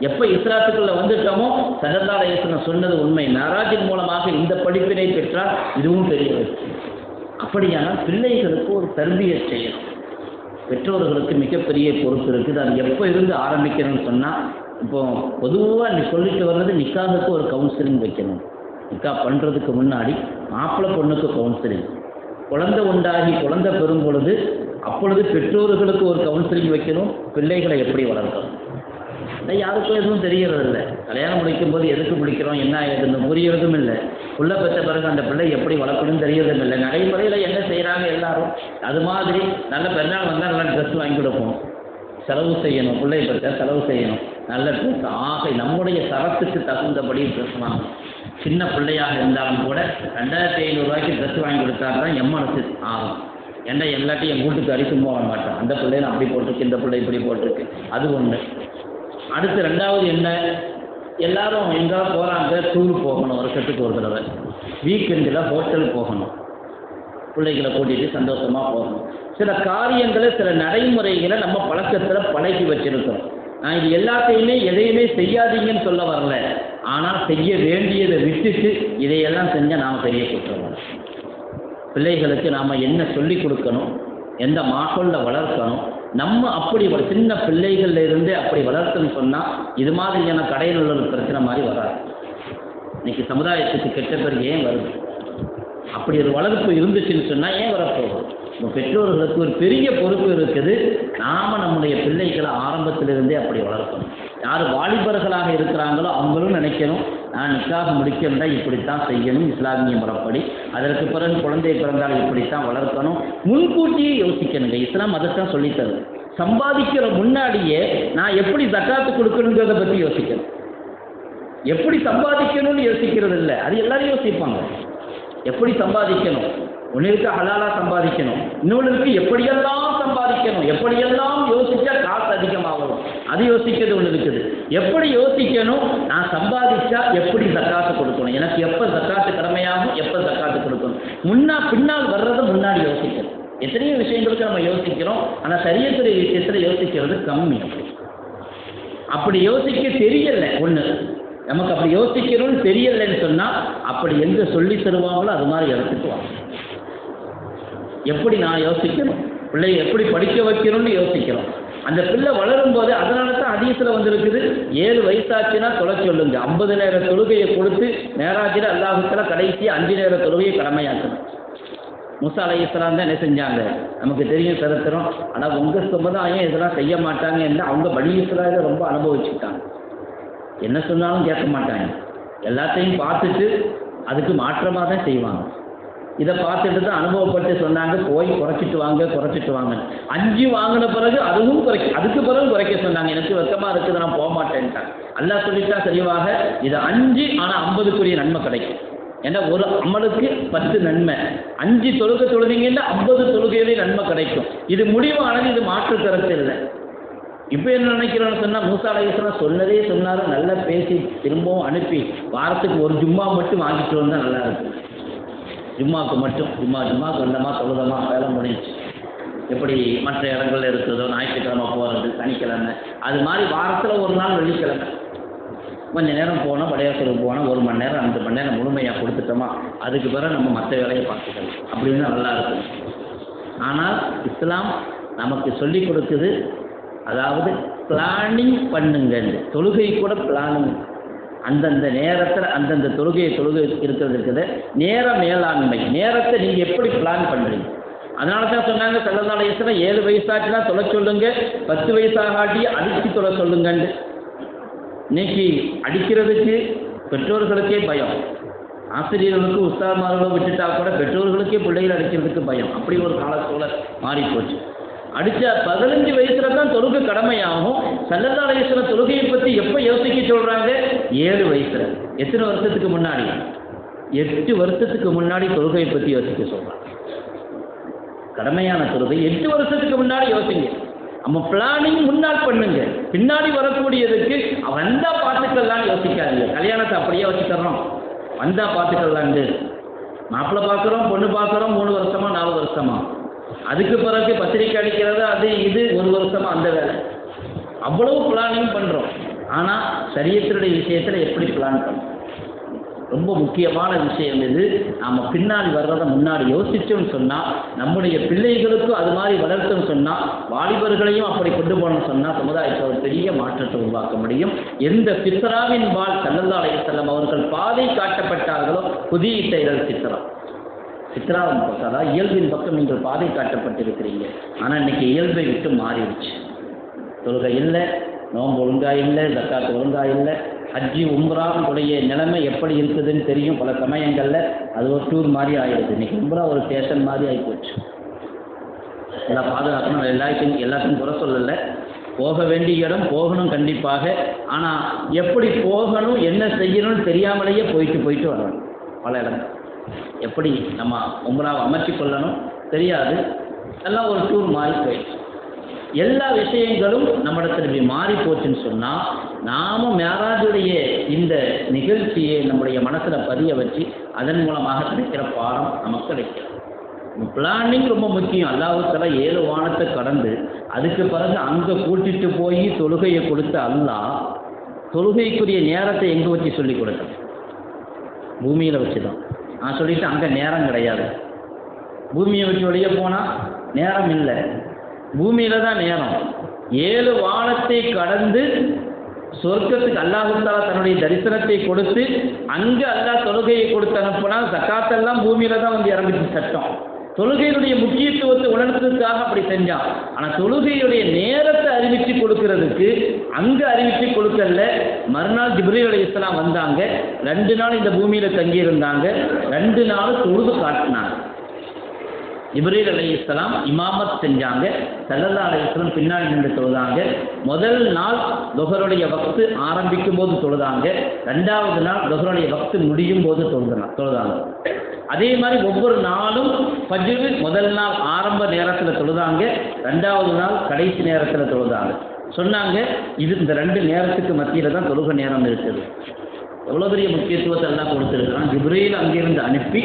எப்போ இஸ்லாத்துக்குள்ள வந்துட்டோமோ ஸல்லல்லாஹு அலைஹி வஸல்லம் சொன்னது உண்மை. மேராஜின் மூலமாக இந்த படிப்பினை பெற்றால் இதுவும் பெரிய வெற்றி. அப்படியானால் பிள்ளைகளுக்கு ஒரு தர்பியத் செய்யணும். பெற்றோர்களுக்கு மிகப்பெரிய பொறுப்பு இருக்குது. அது எப்போ இருந்து ஆரம்பிக்கணும்னு சொன்னால், இப்போ பொதுவாக நீ சொல்லிட்டு வர்றது நிக்காஹுக்கு ஒரு கவுன்சிலிங் வைக்கணும். நிக்கா பண்ணுறதுக்கு முன்னாடி மாப்பிள்ளை பொண்ணுக்கு கவுன்சிலிங், குழந்தை உண்டாகி குழந்தை பெறும் பொழுது அப்பொழுது பெற்றோர்களுக்கு ஒரு கவுன்சிலிங் வைக்கணும். பிள்ளைகளை எப்படி வளர்க்கணும் யாருக்கும் எதுவும் தெரியறது இல்லை. கல்யாணம் முடிக்கும் போது எதுக்கு முடிக்கிறோம் என்ன ஏதுன்னு புரியறதும் இல்லை. புள்ள பெற்ற பிறகு அந்த பிள்ளை எப்படி வளர்க்கணும்னு தெரியறதும் இல்லை. நடைமுறையில் என்ன செய்கிறாங்க எல்லாரும், அது மாதிரி நல்ல பெருநாள் வந்தால் நல்லா ட்ரெஸ் வாங்கி கொடுப்போம், செலவு செய்யணும், பிள்ளை பெற்ற செலவு செய்யணும், நல்ல ட்ரெஸ் ஆகை நம்முடைய தரத்துக்கு தகுந்தபடி ட்ரெஸ் வாங்கணும். சின்ன பிள்ளையாக இருந்தாலும் கூட 2500 ரூபாய்க்கு ட்ரெஸ் வாங்கி கொடுத்தா தான் எம்மனசு ஆகும். ஏன்னா எல்லாத்தையும் என் வீட்டுக்கு அடிக்கும் போக மாட்டேன், அந்த பிள்ளையும் அப்படி போட்டிருக்கு, இந்த பிள்ளை இப்படி போட்டிருக்கு, அது ஒன்று. அடுத்து ரெண்டாவது என்ன, எல்லாரும் எங்கேயாவது போகிறாங்க, டூர் போகணும், வருஷத்துக்கு ஒரு தடவை, வீக்கெண்டில் ஹோட்டல் போகணும். பிள்ளைகளை கூட்டிகிட்டு சந்தோஷமாக போகணும். சில காரியங்களை சில நடைமுறைகளை நம்ம பழக்கத்தில் பழகி வச்சிருக்கிறோம். நான் இது எல்லாத்தையுமே எதையுமே செய்யாதீங்கன்னு சொல்ல வரல, ஆனால் செய்ய வேண்டியதை விட்டுட்டு இதையெல்லாம் செஞ்சால் நாம் பெரிய குற்றம். பிள்ளைகளுக்கு நாம் என்ன சொல்லிக் கொடுக்கணும், எந்த மாசொல்ல வளர்க்கணும், நம்ம அப்படி ஒரு சின்ன பிள்ளைகள்ல இருந்து அப்படி வளர்த்துன்னு சொன்னால் இது மாதிரியான கடையில் உள்ள ஒரு பிரச்சனை மாதிரி வராது. இன்னைக்கு சமுதாயத்துக்கு கெட்ட பேர் ஏன் வருது? அப்படி ஒரு வளர்ப்பு இருந்துச்சுன்னு சொன்னால் ஏன் வரப்போகுது? நம்ம பெற்றோர்களுக்கு ஒரு பெரிய பொறுப்பு இருக்குது. நாம் நம்முடைய பிள்ளைகளை ஆரம்பத்திலிருந்தே அப்படி வளர்க்கணும். யார் வாலிபர்களாக இருக்கிறாங்களோ அவங்களும் நினைக்கணும், நான் நிக்காக முடிக்கணும்னா இப்படித்தான் செய்யணும் இஸ்லாமிய முறைப்படி, அதற்கு பிறகு குழந்தை பிறந்தால் இப்படித்தான் வளர்க்கணும், முன்கூட்டியே யோசிக்கணுங்க. இஸ்லாம் அதைத்தான் சொல்லித்தருது. சம்பாதிக்கிற முன்னாடியே நான் எப்படி ஜக்காத்து கொடுக்கணுங்கிறத பற்றி யோசிக்கணும். எப்படி சம்பாதிக்கணும்னு யோசிக்கிறது இல்லை, அது எல்லாரும் யோசிப்பாங்க. எப்படி சம்பாதிக்கணும், ஒன்றிற்கு ஹலாலாக சம்பாதிக்கணும், இன்னொருக்கு எப்படியெல்லாம் சம்பாதிக்கணும், எப்படியெல்லாம் யோசிச்சா காசு அதிகமாக வரும், அது யோசிக்கிறது ஒன்று இருக்குது. எப்படி யோசிக்கணும், நான் சம்பாதிச்சா எப்படி ஜக்காத்து கொடுக்கணும், எனக்கு எப்போ ஜக்காத்து கடமையாகும், எப்போ ஜக்காத்து கொடுக்கணும், பின்னால் வர்றதை முன்னாடி யோசிக்கணும். எத்தனையோ விஷயங்களுக்கு நம்ம யோசிக்கிறோம், ஆனால் சரியத்துறை விஷயத்தில் யோசிக்கிறது கம்மி. அப்படி யோசிக்க தெரியல. ஒன்று நமக்கு அப்படி யோசிக்கணும்னு தெரியலைன்னு சொன்னால் அப்படி எங்கே சொல்லி தருவாங்களோ அது மாதிரி எடுத்துக்குவாங்க. எப்படி நான் யோசிக்கணும், பிள்ளையை எப்படி படிக்க வைக்கணும்னு யோசிக்கிறோம். அந்த பிள்ளை வளரும் போது, அதனால தான் ஹதீஸ்ல வந்திருக்குது, 7 வயசாச்சுன்னா தொலை சொல்லுங்க. 50 நேர தொழுகையை கொடுத்து மேராஜில் அல்லாஹுத்தாலா கடைசி 5 நேர தொழுகையை கடமையாக்கணும். மூசா அலைஹிஸ்ஸலாம் தான் என்ன செஞ்சாங்க, நமக்கு தெரியும் சரித்திரம். ஆனால் உங்கள் சமுதாயம் இதெல்லாம் செய்ய மாட்டாங்க என்று அவங்க பனி இஸ்ராயீலை ரொம்ப அனுபவிச்சுட்டாங்க. என்ன சொன்னாலும் கேட்க மாட்டாங்க, எல்லாத்தையும் பார்த்துட்டு அதுக்கு மாற்றமாக தான் செய்வாங்க. இதை பார்த்துட்டு தான் அனுபவப்பட்டு சொன்னாங்க, போய் குறைச்சிட்டு வாங்க. 5 வாங்கின பிறகு அதுவும் அதுக்கு பிறகு குறைக்க சொன்னாங்க. எனக்கு வெக்கமாக இருக்குது, நான் போக மாட்டேன்ட்டாங்க. அல்லாஹ் சொல்லிட்டா தெளிவாக, இது 5 ஆனால் 50க்குரிய நன்மை கிடைக்கும். ஏன்னா ஒரு அமலுக்கு 10 நன்மை, 5 தொழுகை தொழுதிங்கன்னா 50 தொழுகையிலே நன்மை கிடைக்கும். இது முடிவானது, இது மாற்று கருத்து இல்லை. இப்போ என்ன நினைக்கிறோன்னு சொன்னால், மூசா அலைஹிஸ்ஸலாம் சொன்னதே சொன்னார், நல்லா பேசி திரும்பவும் அனுப்பி வாரத்துக்கு ஒரு ஜும்மா மட்டும் வாங்கிட்டு வந்தால் நல்லா இருக்கும். ஜும்மாவுக்கு மட்டும் ஜும்மாவுக்கு வந்தமா தொழுதமா வேலை முடிஞ்சு. எப்படி மற்ற இடங்கள்ல இருக்குதோ, ஞாயிற்றுக்கிழமை போகிறது, சனிக்கிழமை, அது மாதிரி வாரத்தில் ஒரு நாள் வெள்ளிக்கிழமை கொஞ்சம் நேரம் போனோம், படையாசலுக்கு போனால் 1 மணி நேரம் 2 மணி நேரம் முழுமையாக கொடுத்துட்டோமா, அதுக்கு பிறகு நம்ம மற்ற வேலையை பார்த்துக்கலாம். அப்படின்னு நல்லா இருக்கும். ஆனால் இஸ்லாம் நமக்கு சொல்லி கொடுக்குது, அதாவது பிளானிங் பண்ணுங்க. தொழுகை கூட பிளானிங், அந்தந்த நேரத்தில் அந்தந்த தொழுகை இருக்கிறது இருக்குது. நேர மேலாண்மை, நேரத்தை நீங்கள் எப்படி பிளான் பண்ணுறீங்க. அதனால தான் சொன்னாங்க ஸல்லல்லாஹு அலைஹி வஸல்லம் 7 வயசாச்சுன்னா தொலை சொல்லுங்க, 10 வயசாகாட்டி அடித்து தொலை சொல்லுங்கன்னு. இன்னைக்கு அடிக்கிறதுக்கு பெற்றோர்களுக்கே பயம், ஆசிரியர்களுக்கு உஸ்தாத்மார்களும் விட்டுட்டா கூட பெற்றோர்களுக்கே பிள்ளைகள் அடிக்கிறதுக்கு பயம். அப்படி ஒரு காலச்சூழல் மாறி போச்சு. அடித்த 15 வயசுல தான் தொழுகை கடமையாகும். ஸல்லல்லாஹு அலைஹி வஸல்லம் தொழுகையை பற்றி எப்போ யோசிக்க சொல்கிறாங்க? 7 வயசுல. எத்தனை வருஷத்துக்கு முன்னாடி? 8 வருஷத்துக்கு முன்னாடி தொழுகையை பற்றி யோசிக்க சொல்கிறாங்க. கடமையான தொழுகை 8 வருஷத்துக்கு முன்னாடி யோசிங்க. நம்ம பிளானிங் முன்னால் பண்ணுங்க, பின்னாடி வரக்கூடியதுக்கு வந்தா பார்த்துக்கலான்னு யோசிக்காதீங்க. கல்யாணத்தை அப்படியே வச்சுக்கிறோம், வந்தா பார்த்துக்கலாண்டு. மாப்பிள்ளை பார்க்குறோம், பொண்ணு பார்க்குறோம், 3 வருஷமா 4 வருஷமா, அதுக்கு பிறகு பத்திரிக்கை அடிக்கிறது, அது இது 1 வருஷமா அந்த வேலை. அவ்வளவு பிளானிங் பண்ணுறோம். ஆனால் சரியத்தினுடைய விஷயத்தில் எப்படி பிளான் பண்ணுறோம்? ரொம்ப முக்கியமான விஷயம் இது. நாம் பின்னாடி வர்றதை முன்னாடி யோசிச்சோம்னு சொன்னால், நம்முடைய பிள்ளைகளுக்கும் அது மாதிரி வளர்த்தோம்னு சொன்னால், வாலிபர்களையும் அப்படி கொண்டு போகணும்னு சொன்னால் சமுதாயத்தில் ஒரு பெரிய மாற்றத்தை உருவாக்க முடியும். எந்த ஃபித்ராவின் பால் ஸல்லல்லாஹு அலைஹி வஸல்லம் அவர்கள் பாதை காட்டப்பட்டார்களோ, புதியிட்ட இதழ் ஃபித்ராவின் பக்கம், அதாவது இயல்பின் பக்கம் நீங்கள் பாதை காட்டப்பட்டிருக்கிறீங்க. ஆனால் இன்னைக்கு இயல்பை விட்டு மாறிடுச்சு. தொழுகை இல்லை, நோன்பு ஒழுங்கா இல்லை, ஜக்காத்து ஒழுங்கா இல்லை, ஹஜ்ஜி உம்ராவுடைய நிலைமை எப்படி இருக்குதுன்னு தெரியும். பல சமயங்களில் அது ஒரு டூர் மாதிரி ஆகிடுது. இன்றைக்கி உம்ரா ஒரு ஸ்டேஷன் மாதிரி ஆகிப்போச்சு. எல்லாம் பாதுகாக்கணும், எல்லாத்தையும் குறை சொல்லலை. போக வேண்டிய இடம் போகணும் கண்டிப்பாக. ஆனால் எப்படி போகணும், என்ன செய்யணும்னு தெரியாமலேயே போயிட்டு வரணும். பல இடங்கள் எப்படி நம்ம உம்ராவை அமைச்சு கொள்ளணும் தெரியாது, எல்லாம் ஒரு டூர் மாதிரி போயிடுச்சு. எல்லா விஷயங்களும் நம்மிடத்தில் இப்படி மாறி போச்சுன்னு சொன்னால், நாம் மேராஜுடைய இந்த நிகழ்ச்சியை நம்முடைய மனசில் பதிய வச்சு அதன் மூலமாக கிடைக்கிற பாடம் நமக்கு கிடைக்கும். பிளானிங் ரொம்ப முக்கியம். அல்லாஹ் தஆலா 7 வானத்தை கடந்து அதுக்கு பிறகு அங்கே கூட்டிட்டு போய் தொழுகையை கொடுத்த அல்லாஹ் தொழுகைக்குரிய நேரத்தை எங்கே வச்சு சொல்லி கொடுத்தான்? பூமியில் வச்சு தான். நான் சொல்லிட்டு அங்கே நேரம் கிடையாது. பூமியை விட்டு வெளியே போனால் நேரம் இல்லை, பூமியில் தான் நேரம். 7 வானத்தை கடந்து சொர்க்கத்துக்கு அல்லாஹ் தஆலா தன்னுடைய தரிசனத்தை கொடுத்து அங்கே அல்லாஹ் தொழுகையை கொடுத்து அனுப்பினால் ஜகாத்தெல்லாம் பூமியில் தான் வந்து இறங்குச்சு சட்டம். தொழுகையினுடைய முக்கியத்துவத்தை உணர்த்துறதுக்காக அப்படி செஞ்சான். ஆனால் தொழுகையுடைய நேரத்தை அறிவித்து கொடுக்கறதுக்கு அங்கே அறிவித்து கொடுக்கல. மறுநாள் ஜிப்ரீல் அலைஹிஸ்ஸலாம் வந்தாங்க, 2 நாள் இந்த பூமியில் தங்கியிருந்தாங்க, 2 நாள் தொழுது காட்டினாங்க. ஜிப்ரீல் அலைஹிஸ்ஸலாம் இமாமத் செஞ்சாங்க, ஸல்லல்லாஹு அலைஹி வஸல்லம் பின்னாடி நின்று தொழுதாங்க. முதல் நாள் துஹருடைய வக்து ஆரம்பிக்கும் போது தொழுதாங்க, 2வது நாள் துஹருடைய வக்து முடியும் போது தொழுதாங்க. அதே மாதிரி ஒவ்வொரு நாளும் ஃபஜ்ர் முதல் நாள் ஆரம்ப நேரத்தில் தொழுதாங்க, 2வது நாள் கடைசி நேரத்தில் தொழுதாங்க. சொன்னாங்க இது இந்த 2 நேரத்துக்கு மத்தியில் தான் தொழுகை நேரம் இருக்குது. எவ்வளோ பெரிய முக்கியத்துவத்தை எல்லாம் கொடுத்துருக்கான். ஜிப்ரீல் அங்கிருந்து அனுப்பி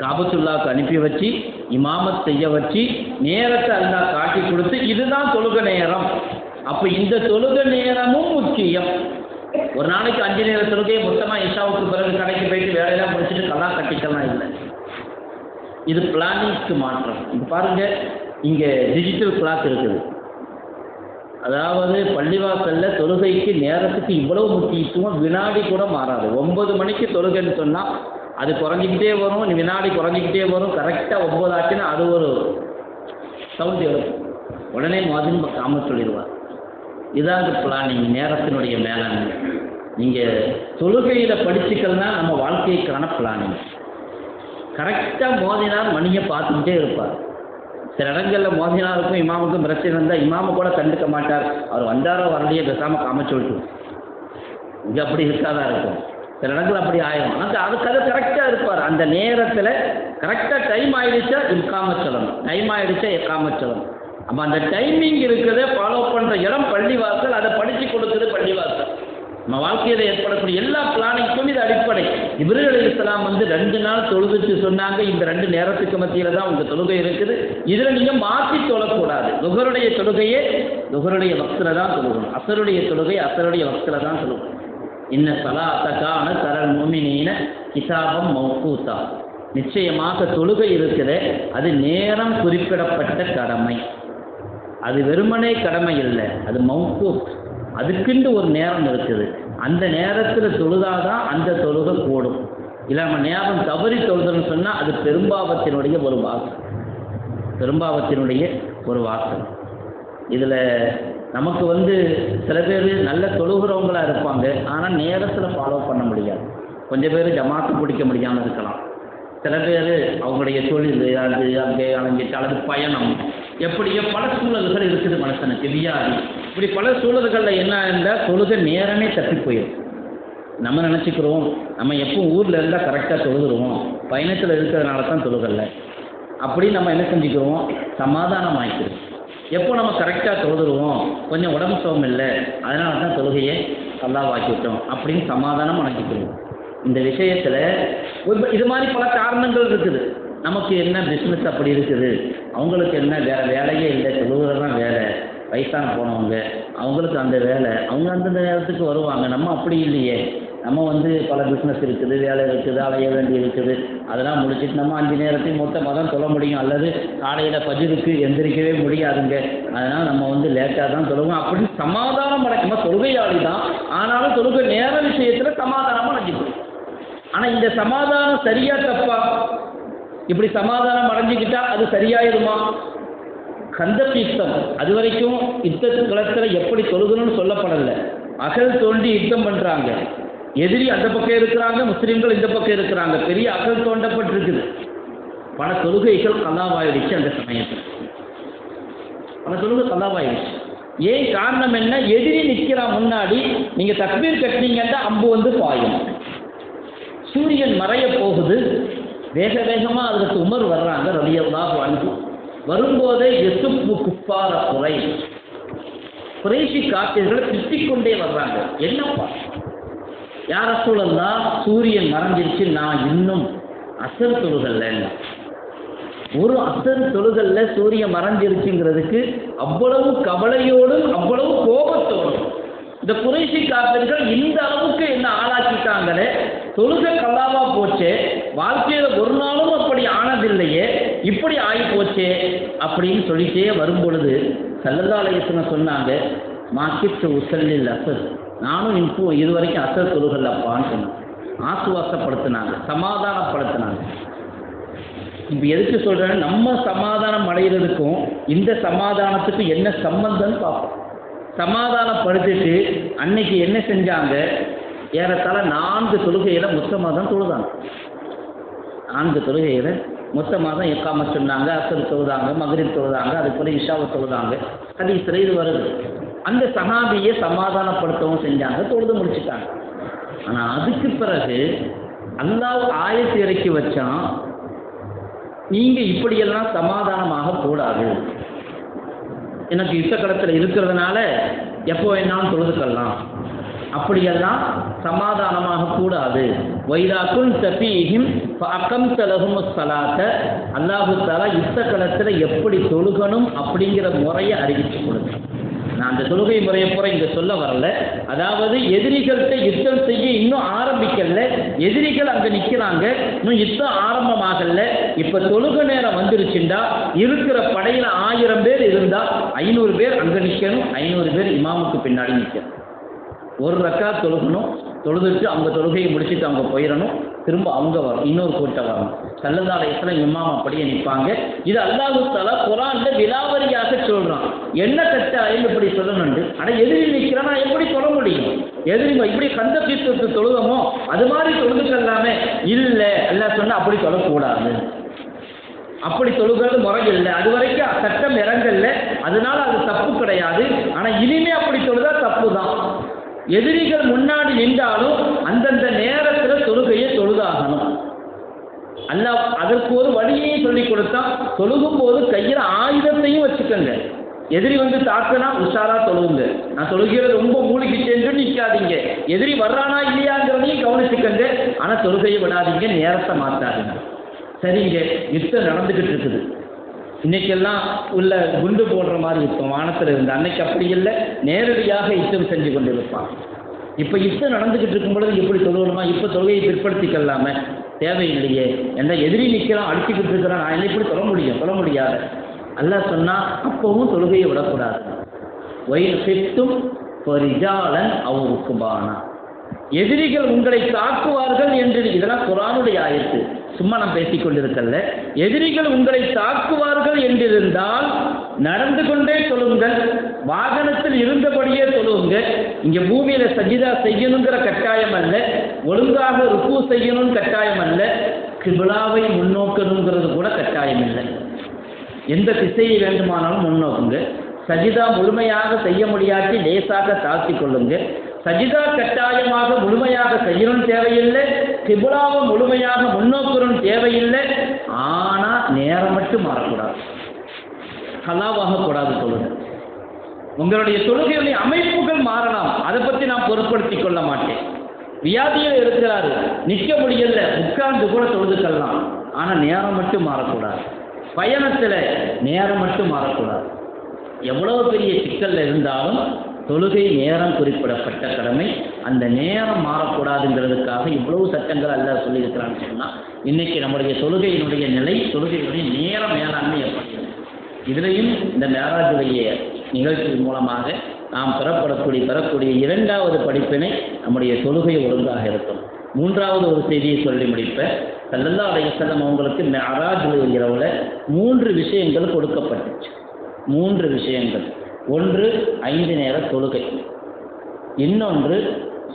காபத்துல்லாவுக்கு அனுப்பி வச்சு இமாமத் செய்ய வச்சு நேரத்தை அல்லாஹ் காட்டி கொடுத்து இதுதான் தொழுகை நேரம். அப்போ இந்த தொழுகை நேரமும் முக்கியம். ஒரு நாளைக்கு 5 நேர தொழுகையை மொத்தமாக இஷாவுக்கு பிறகு கடைக்கு போயிட்டு வேலையெல்லாம் முடிச்சுட்டு கல்லா கட்டிக்கலாம் இல்லை. இது பிளானிங்க்கு மாற்றம். இப்போ பாருங்க, இங்கே டிஜிட்டல் கிளாக் இருக்குது. அதாவது பள்ளிவாசலில் தொழுகைக்கு நேரத்துக்கு இவ்வளவு முக்கியத்துவம் வினாடி கூட மாறாது. 9 மணிக்கு தொழுகைன்னு சொன்னால் அது குறைஞ்சிக்கிட்டே வரும், வினாடி குறைஞ்சிக்கிட்டே வரும். கரெக்டாக 9 ஆச்சுன்னா அது ஒரு சவுண்ட் எழுக்கும், உடனே முஅத்தின் காமத் சொல்லிடுவார். இதான் இந்த பிளானிங், நேரத்தினுடைய மேலாண்மை. நீங்கள் தொழுகையில் படிச்சுக்கலன்னா நம்ம வாழ்க்கைக்கான பிளானிங். கரெக்டாக மோதினார் மணியை பார்த்துக்கிட்டே இருப்பார். சில இடங்களில் மோதினாருக்கும் இமாமுக்கும் பிரச்சனை இருந்தால் இமாமு கூட கண்டுக்க மாட்டார். அவர் வந்தாரோ வரலையே பேசாமல் காமச்சு விட்டு. இங்கே அப்படி இருக்காதான் இருக்கும். சில இடங்கள் அப்படி ஆயிடும். ஆனால் அதுக்காக கரெக்டாக இருப்பார். அந்த நேரத்தில் கரெக்டாக டைம் ஆகிடுச்சா இக்காமத் சொல்லணும், டைம் ஆகிடுச்சா இக்காமத் சொல்லணும். அப்போ அந்த டைமிங் இருக்கிறத ஃபாலோ பண்ணுற இடம் பள்ளிவாசல், அதை படித்து கொடுக்குறது பள்ளிவாசல். நம்ம வாழ்க்கையில் ஏற்படக்கூடிய எல்லா பிளானிங்க்கும் இது அடிப்படை. ஜிப்ரீல் அலைஹிஸ்ஸலாம் வந்து 2 நாள் தொழுதுட்டு சொன்னாங்க, இந்த 2 நேரத்துக்கு மத்தியில் தான் உங்கள் தொழுகை இருக்குது, இதில் நீங்கள் மாற்றி தொழக்கூடாது. துஹருடைய தொழுகையே துஹருடைய வக்தில் தான் தொழுகணும், அஸருடைய தொழுகை அஸருடைய வக்தில் தான் தொழுகணும். இன்ன ஸலாத்த கானத் அலல் முஃமினீன கிதாபம் மௌகூதா. நிச்சயமாக தொழுகை இருக்குது, அது நேரம் குறிப்பிடப்பட்ட கடமை. அது வெறுமனே கடமை இல்லை, அது மௌகூத். அதுக்குன்னு ஒரு நேரம் இருக்குது. அந்த நேரத்தில் தொழுதாதான் அந்த தொழுகை கூடும். இல்லை நம்ம நேரம் தவறி தொழுதுன்னு சொன்னால் அது பெரும்பாவத்தினுடைய ஒரு வாசல், பெரும்பாவத்தினுடைய ஒரு வாசல். இதில் நமக்கு வந்து சில பேர் நல்ல தொழுகிறவங்களா இருப்பாங்க, ஆனால் நேரத்தில் ஃபாலோ பண்ண முடியாது. கொஞ்சம் பேர் ஜமாத்து பிடிக்க முடியாமல் இருக்கலாம். சில பேர் அவங்களுடைய தொழில் அது அங்கே அலைஞ்சிட்டு அல்லது பயணம், எப்படியோ பல சூழல்கள் இருக்குது மனுஷனுக்கு, வியாதி, இப்படி பல சூழல்களில் என்ன இருந்தால் தொழுகை நேரமே தப்பி போயிடும். நம்ம நினச்சிக்கிறோம் நம்ம எப்போ ஊரில் இருந்தால் கரெக்டாக தொழுதுருவோம், பயணத்தில் இருக்கிறதுனால தான் தொழுகல்ல அப்படி நம்ம என்ன செஞ்சுக்கிறோம், சமாதானம் ஆகிக்கிறோம். எப்போ நம்ம கரெக்டாக தொழுதுருவோம், கொஞ்சம் உடம்பு சோகம் இல்லை அதனால தான் தொழுகையை அல்லாஹ் விட்டோம் அப்படின்னு சமாதானம் அணைச்சிக்கிறோம். இந்த விஷயத்தில் இது மாதிரி பல காரணங்கள் இருக்குது. நமக்கு என்ன பிஸ்னஸ் அப்படி இருக்குது, அவங்களுக்கு என்ன வேலையே இல்லை, தொழுகிறது தான் வேலை. வயசான போனவங்க அவங்களுக்கு அந்த வேலை, அவங்க அந்தந்த நேரத்துக்கு வருவாங்க. நம்ம அப்படி இல்லையே, நம்ம வந்து பல பிஸ்னஸ் இருக்குது, வேலை இருக்குது, அலைய வேண்டி இருக்குது, அதெல்லாம் முடிச்சுட்டு நம்ம 5 நேரத்தையும் மொத்தமாக தான் தொழ முடியும், அல்லது காலையில் ஃபஜ்ருக்கு எந்திரிக்கவே முடியாதுங்க, அதனால் நம்ம வந்து லேட்டாக தான் தொழுவோம் அப்படின்னு சமாதானம் அடைக்குமா. தொழுகையாளி தான், ஆனாலும் தொழுகை நேர விஷயத்தில் சமாதானமாக அடைஞ்சிக்கும். ஆனால் இந்த சமாதானம் சரியா தப்பா? இப்படி சமாதானம் அடைஞ்சிக்கிட்டா அது சரியாயிருமா? கந்தக் யுத்தம் அது வரைக்கும் யுத்த களத்தில் எப்படி தொழுகணும்னு சொல்லப்படலை. அகல் தோண்டி யுத்தம் பண்ணுறாங்க, எதிரி அந்த பக்கம் இருக்கிறாங்க, முஸ்லீம்கள் இந்த பக்கம் இருக்கிறாங்க, பெரிய அகல் தோண்டப்பட்டிருக்குது. பல தொழுகைகள் கல்லாவாயிடுச்சு. அந்த சமயத்தில் பல தொழுகை கல்லாவாயிடுச்சு. ஏன் காரணம் என்ன? எதிரி நிற்கிறான் முன்னாடி, நீங்கள் தக்பீர் கட்டினீங்கன்னா அம்பு வந்து பாயும். சூரியன் மறைய போகுது, வேக வேகமாக அதற்கு உமர் வர்றாங்க ரலியல்லாஹு அன்ஹு. வரும்போதே எசுப்பு குஃபார குறைஷி காப்பீர்களை திட்டிக் கொண்டே வர்றாங்க. என்னப்பா யா ரசூலல்லாஹ், சூரியன் மறைஞ்சிருச்சு, நான் இன்னும் அசர் தொழுகல்ல, ஒரு அசர் தொழுகல்ல சூரியன் மறைஞ்சிருச்சுங்கிறதுக்கு அவ்வளவு கவலையோடும் அவ்வளவு கோபத்தோடும் இந்த குறைஷி காப்பிர்கள் இந்த அளவுக்கு என்ன ஆளாக்கிட்டாங்களே, தொழுகை கல்லாவா போச்சே, வாழ்க்கையில ஒரு நாளும் அப்படி ஆனதில்லையே, இப்படி ஆகி போச்சே அப்படின்னு சொல்லிட்டே வரும்பொழுது ஸல்லல்லாஹு அலைஹி வஸல்லம் சொன்னாங்க, மாக்கித்து உசல்லில் அசர், நானும் இப்போ இதுவரைக்கும் அசர் தொழுகல் அப்பான்னு சொன்னாங்க. ஆசுவாசப்படுத்தினாங்க, சமாதானப்படுத்தினாங்க. இப்போ எதுக்கு சொல்கிறேன், நம்ம சமாதானம் அடைகிறதுக்கும் இந்த சமாதானத்துக்கும் என்ன சம்பந்தம்னு பார்ப்போம். சமாதானப்படுத்திட்டு அன்னைக்கு என்ன செஞ்சாங்க, ஏறத்தாழ 4 தொழுகையில் மொத்தமாக தான் தொழுதாங்க. 4 தொழுகையில் மொத்தமாக தான் இக்காமத் சொன்னாங்க, அசர் தொழுதாங்க, மக்ரிப் தொழுதாங்க, அதுபோல இஷாவை தொழுதாங்க. ஹதீஸ்ல இது வருது. அந்த சஹாபியை சமாதானப்படுத்தவும் செஞ்சாங்க, தொழுது முடிச்சுட்டாங்க. ஆனால் அதுக்கு பிறகு அல்லாஹ் ஆயத்து இறக்கி வச்சான், நீங்கள் இப்படியெல்லாம் சமாதானமாக கூடாது, எனக்கு யுத்தக்களத்தில் இருக்கிறதுனால எப்போ வேணாலும் தொழுதுக்கலாம், அப்படியெல்லாம் சமாதானமாக கூடாது. வைராக்குன் தபீஹிம் அக்கம் தலகும் சலாத்த, அல்லாஹு தாலா யுத்தக்களத்தில் எப்படி தொழுகணும் அப்படிங்கிற முறையை அறிவிச்சு கொடுங்க. நான் அந்த தொழுகை முறையை பூரா இங்கே சொல்ல வரல. அதாவது எதிரிகள்கிட்ட யுத்தம் செய்ய இன்னும் ஆரம்பிக்கல, எதிரிகள் அங்கே நிற்கிறாங்க, இன்னும் யுத்தம் ஆரம்பமாகல. இப்போ தொழுகை நேரம் வந்துருச்சுண்டா இருக்கிற படையில் 1000 பேர் இருந்தால் 500 பேர் அங்கே நிற்கணும், 500 பேர் இமாமுக்கு பின்னாடி நிற்கணும். ஒரு ரக்காத் தொழுகணும், தொழுதுட்டு அவங்க தொழுகையை முடிச்சுட்டு அவங்க போயிடணும், திரும்ப அவங்க வரணும், இன்னொரு கூட்டம் வரணும். ஸல்லல்லாஹு அலைஹி வஸல்லம் இமாம் அப்படியே நிற்பாங்க. இது அல்லாஹ் தஆலா குர்ஆன்ல விலாவரியாக சொல்றான். என்ன கட்டாயம் இப்படி சொல்லணுண்டு, ஆனால் எதிரி நிற்கிறான், நான் எப்படி சொல்ல முடியும், எதிரி இப்படி கந்த தீர்த்து தொழுகமோ அது மாதிரி தொழுதுக்கல்லாமே, இல்லை அல்லாஹ் சொன்னா அப்படி சொல்லக்கூடாது, அப்படி தொழுகிறது முறை இல்லை, அது வரைக்கும் சட்டம் இறங்கல, அதனால அது தப்பு கிடையாது. ஆனால் இனிமே அப்படி தொழுதா தப்பு தான். எதிரிகள் முன்னாடி நின்றாலும் அந்தந்த நேரத்தில் தொழுகையை தொழுதாகணும். அல்லாஹ் அதற்கு ஒரு வழியையும் சொல்லி கொடுத்தா, தொழுகும் போது கையில் ஆயுதத்தையும் வச்சுக்கோங்க. எதிரி வந்து தாக்குனா உஷாரா தொழுவுங்க. நான் தொழுகிறது ரொம்ப மூழ்கிட்டேன்னு நிற்காதீங்க, எதிரி வர்றானா இல்லையாங்கிறதையும் கவனிச்சுக்கங்க. ஆனால் தொழுகையை விடாதீங்க, நேரத்தை மாற்றாதீங்க. சரிங்க, யுத்தம் நடந்துக்கிட்டு இருக்குது. இன்னைக்கெல்லாம் உள்ள குண்டு போடுற மாதிரி யுத்தம் வானத்தில் இருந்து, அன்னைக்கு அப்படி இல்லை, நேரடியாக யுத்தம் செஞ்சு கொண்டு இருப்பான். இப்போ யுத்தம் நடந்துக்கிட்டு இருக்கும் பொழுது எப்படி தொழுவணுமா, இப்போ தொழுகையை பிற்படுத்திக்கலாமே, தேவையில்லையே. எந்த எதிரி நிற்கிறான், அடிச்சுக்கிட்டு இருக்கிறான், நான் என்ன இப்படி சொல்ல முடியாது. அல்லாஹ் சொன்னால் அப்பவும் தொழுகையை விடக்கூடாது. வயல் சித்தும் ரிஜாலன் அவுக்குபானா, எதிரிகள் உங்களை தாக்குவார்கள் என்று, இதெல்லாம் குர்ஆனுடைய ஆயத்து, சும்மா நான் பேசிக் கொண்டிருக்கல. எதிரிகள் உங்களை தாக்குவார்கள் என்றிருந்தால் நடந்து கொண்டே தொழுங்கள், வாகனத்தில் இருந்தபடியே தொழுவுங்கள். இங்கே பூமியில சஜிதா செய்யணுங்கிற கட்டாயம் அல்ல, ஒழுங்காக ருக்கு செய்யணும்னு கட்டாயம் அல்ல, கிபிலாவை முன்னோக்கணுங்கிறது கூட கட்டாயம் இல்லை. எந்த திசையை வேண்டுமானாலும் முன்னோக்குங்க. சஜிதா முழுமையாக செய்ய முடியாட்டி லேசாக தாழ்த்தி கொள்ளுங்க. சஜிதா கட்டாயமாக முழுமையாக செய்யணும்னு தேவையில்லை, கிபிலாவை முழுமையாக முன்னோக்கணும் தேவையில்லை. ஆனால் நேரம் மட்டும் மாறக்கூடாது, கலாவாக கூடாது தொழுகை. உங்களுடைய தொழுகையுடைய அமைப்புகள் மாறலாம், அதை பற்றி நான் பொருட்படுத்திக் கொள்ள மாட்டேன். வியாதியில் இருக்கிறாரு, நிற்க முடியல, உட்கார்ந்து கூட தொழுதுக்கலாம், ஆனால் நேரம் மட்டும் மாறக்கூடாது. பயணத்தில் நேரம் மட்டும் மாறக்கூடாது. எவ்வளவு பெரிய சிக்கல்ல இருந்தாலும் தொழுகை நேரம் குறிப்பிடப்பட்ட கடமை, அந்த நேரம் மாறக்கூடாதுங்கிறதுக்காக இவ்வளவு சட்டங்கள் அல்லாஹ் சொல்லியிருக்கிறான்னு சொன்னால், இன்னைக்கு நம்முடைய தொழுகையினுடைய நிலை, தொழுகையினுடைய நேர மேலாண்மை ஏற்படுகிறது. இதுலேயும் இந்த மேராஜுடைய நிகழ்ச்சி மூலமாக நாம் பெறக்கூடிய 2வது படிப்பினை நம்முடைய தொழுகை ஒழுங்காக இருக்கும். 3வது ஒரு செய்தியை சொல்லி முடிப்பேன். ஸல்லல்லாஹு அலைஹி வஸல்லம் அவங்களுக்கு மேராஜுடைய இரவில் 3 விஷயங்கள் கொடுக்கப்பட்டுச்சு. 3 விஷயங்கள். ஒன்று 5 நேர தொழுகை, இன்னொன்று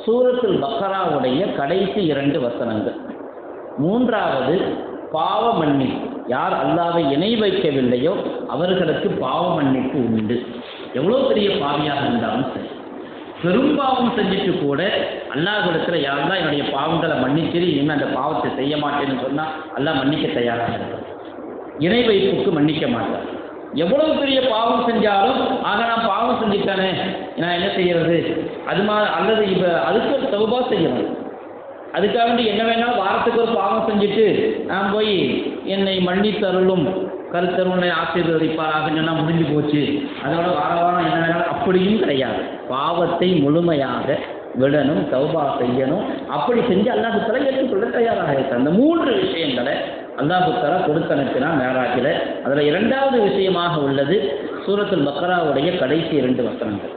சூரத்துல் பக்ராவுடைய கடைசி 2 வசனங்கள், 3வது பாவ மன்னிப்பு. யார் அல்லாஹ்வை இணை வைக்கவில்லையோ அவர்களுக்கு பாவ மன்னிப்பு உண்டு. எவ்வளோ பெரிய பாவியாக இருந்தாலும் சரி, பெரும்பாவம் செஞ்சுட்டு கூட அல்லாஹ்விடத்தில் யாரெல்லாம் என்னுடைய பாவங்களை மன்னிச்சிரு, இனிமேல் அந்த பாவத்தை செய்ய மாட்டேன்னு சொன்னால் அல்லாஹ் மன்னிக்க தயாராக இருக்கிறார். இணை வைப்புக்கு மன்னிக்க மாட்டார். எவ்வளவு பெரிய பாவம் செஞ்சாலும், ஆக நான் பாவம் செஞ்சுட்டானே, நான் என்ன செய்யறது, அது அல்லது இப்போ அதுக்கு தௌபா செய்யணும். அதுக்காக வேண்டி என்ன வேணாலும் வாரத்துக்கு ஒரு பாவம் செஞ்சுட்டு நான் போய் என்னை மன்னித்தருளும் கருத்தருணை ஆசீர்வதிப்பாராக சொன்னால் முடிஞ்சு போச்சு, அதோட வாரம் என்ன வேணாலும் அப்படியும் கிடையாது. பாவத்தை முழுமையாக விடணும், தௌபா செய்யணும். அப்படி செஞ்சு அல்லாஹ் தஆலா ஏற்றுக்கொள்ள தயாராக இருக்கார். அந்த 3 விஷயங்களை அல்லாஹ் தஆலா கொடுத்து அனுப்பினான் மேராஜில். அதில் 2வது விஷயமாக உள்ளது சூரத்துல் பக்ராவுடைய கடைசி 2 வசனங்கள்.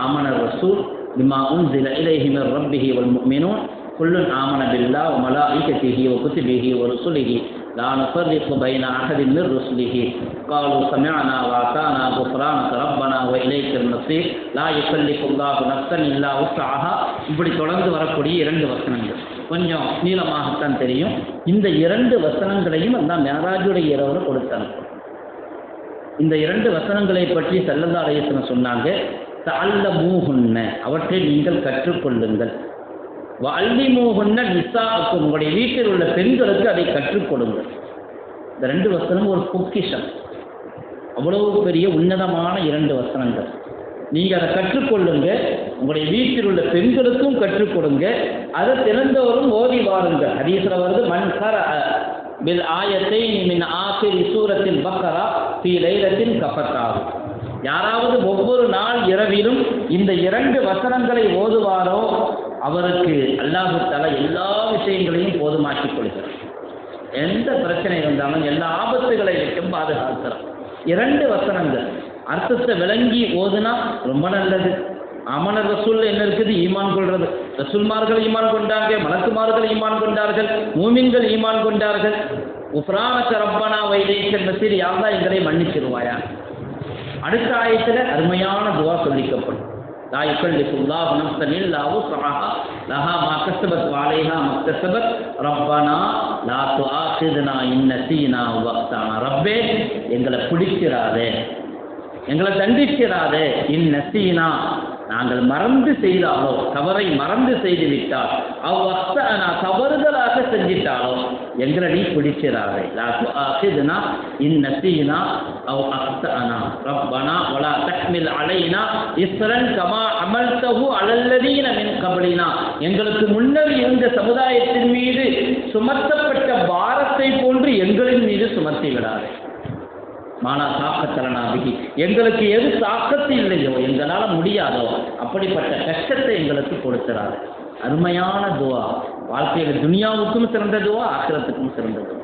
ஆமன ரசூல் பிமா உன்ஸில இலைஹி மிர் ரப்பிஹி வல் முஃமினூன் குல்லுன் ஆமன பில்லாஹி வ மலாயிகத்திஹி வ குதுபிஹி வ ருசுலிஹி லா நுஃபர்ரிகு பைன அஹதின் மிர் ருசுலிஹி காலு சமிஅனா வ அதானா குஃப்ரானக ரப்பனா வ இலைக்கல் மஸீர் லா யுகல்லிஃபுல்லாஹு நஃப்ஸன் இல்லா உஸ்ஸஹா. இப்படி தொடர்ந்து வரக்கூடிய 2 வசனங்கள் கொஞ்சம் நீளமாகத்தான் தெரியும். இந்த 2 வசனங்களையும் அல்லாஹ் மேராஜுடைய இரவுல கொடுத்தாங்க. இந்த 2 வசனங்களை பற்றி ஸல்லல்லாஹு அலைஹி வஸல்லம் சொன்னாங்க, தஅல்லமூஹுன்ன, அவற்றை நீங்கள் கற்றுக்கொள்ளுங்கள். வஅல்லிமூஹுன்ன நிசாஅக்கும், உங்களுடைய வீட்டில் உள்ள பெண்களுக்கு அதை கற்றுக் கொடுங்கள். இந்த 2 வசனம் ஒரு பொக்கிஷம், அவ்வளவு பெரிய உன்னதமான 2 வசனங்கள். நீங்கள் அதை கற்றுக்கொள்ளுங்க, உங்களுடைய வீட்டில் உள்ள பெண்களுக்கும் கற்றுக் கொடுங்க, அதை திறந்தவரும் ஓதி வாருங்கள். ஹதீஸ்ல வருது, மன் கரஅ பில் ஆயத்தைன் மின் ஆகிரி சூரத்தில் பக்ரா ஃபீ லைலத்தின் கஃபத்தாஹு. யாராவது ஒவ்வொரு நாள் இரவிலும் இந்த 2 வசனங்களை ஓதுவாரோ அவருக்கு அல்லாஹ் தஆலா எல்லா விஷயங்களையும் போதுமாக்கிக் கொள்கிறார். எந்த பிரச்சனை இருந்தாலும் எல்லா ஆபத்துகளை விட்டும் பாதுகாக்கிறார். 2 வசனங்கள் அர்த்தத்தை விளங்கி ஓதுனா ரொம்ப நல்லது. ஆமன ரசூல் என்ன இருக்குது? ஈமான் கொள்றது. ரசூல்மார்கள் ஈமான் கொண்டாங்க, மலக்குமார்கள் ஈமான் கொண்டார்கள், மூமின்கள் ஈமான் கொண்டார்கள். குஃப்ரானக ரப்பனா வ இலைக்கல் மஸீர், யா அல்லாஹ் எங்களை மன்னிச்சிருவாயா. அடுத்த ஆயத்தில் அருமையான துவா சொல்லிக்கப்படும். லா யுகல்லிஃபுல்லாஹு நஃப்ஸன் இல்லா உஸ்ஸஹா லஹா மா கஸபத் வ அலைஹா மக்தஸபத் ரப்பனா லா துஆகிதுனா இன் நஸீனா வ அக்தானா. ரப்பே, எங்களை பிடிக்கிறாதே, எங்களை தண்டிக்கிறாதே, இன் நஸீனா, நாங்கள் மறந்து செய்தாலோ, தவறை மறந்து செய்து விட்டால், அவ்வக்தனா, தவறுதலாக செஞ்சிட்டாலோ எங்களை நீ பிடிக்கிறாதே. லா துஆகிதுனா இன் நஸீனா அவ் அக்தனா ரப்பனா வலா தஹ்மில் அலைனா இஸ்ரன் கமா அமல்தஹு அலல்லதீன மின் கப்லினா, எங்களுக்கு முன்னர் இருந்த சமுதாயத்தின் மீது சுமத்தப்பட்ட பாரத்தை போன்று எங்களின் மீது சுமத்தி விடாதே. மானா தாக்கத்தலனா பிகி, எங்களுக்கு எது தாக்கத்து இல்லையோ, எங்களால் முடியாதோ அப்படிப்பட்ட கஷ்டத்தை எங்களுக்கு கொடுக்கிறாரு. அருமையான துவா, வாழ்க்கையில் துனியாவுக்கும் சிறந்த துவா, ஆக்கிரத்துக்கும் சிறந்த துவா.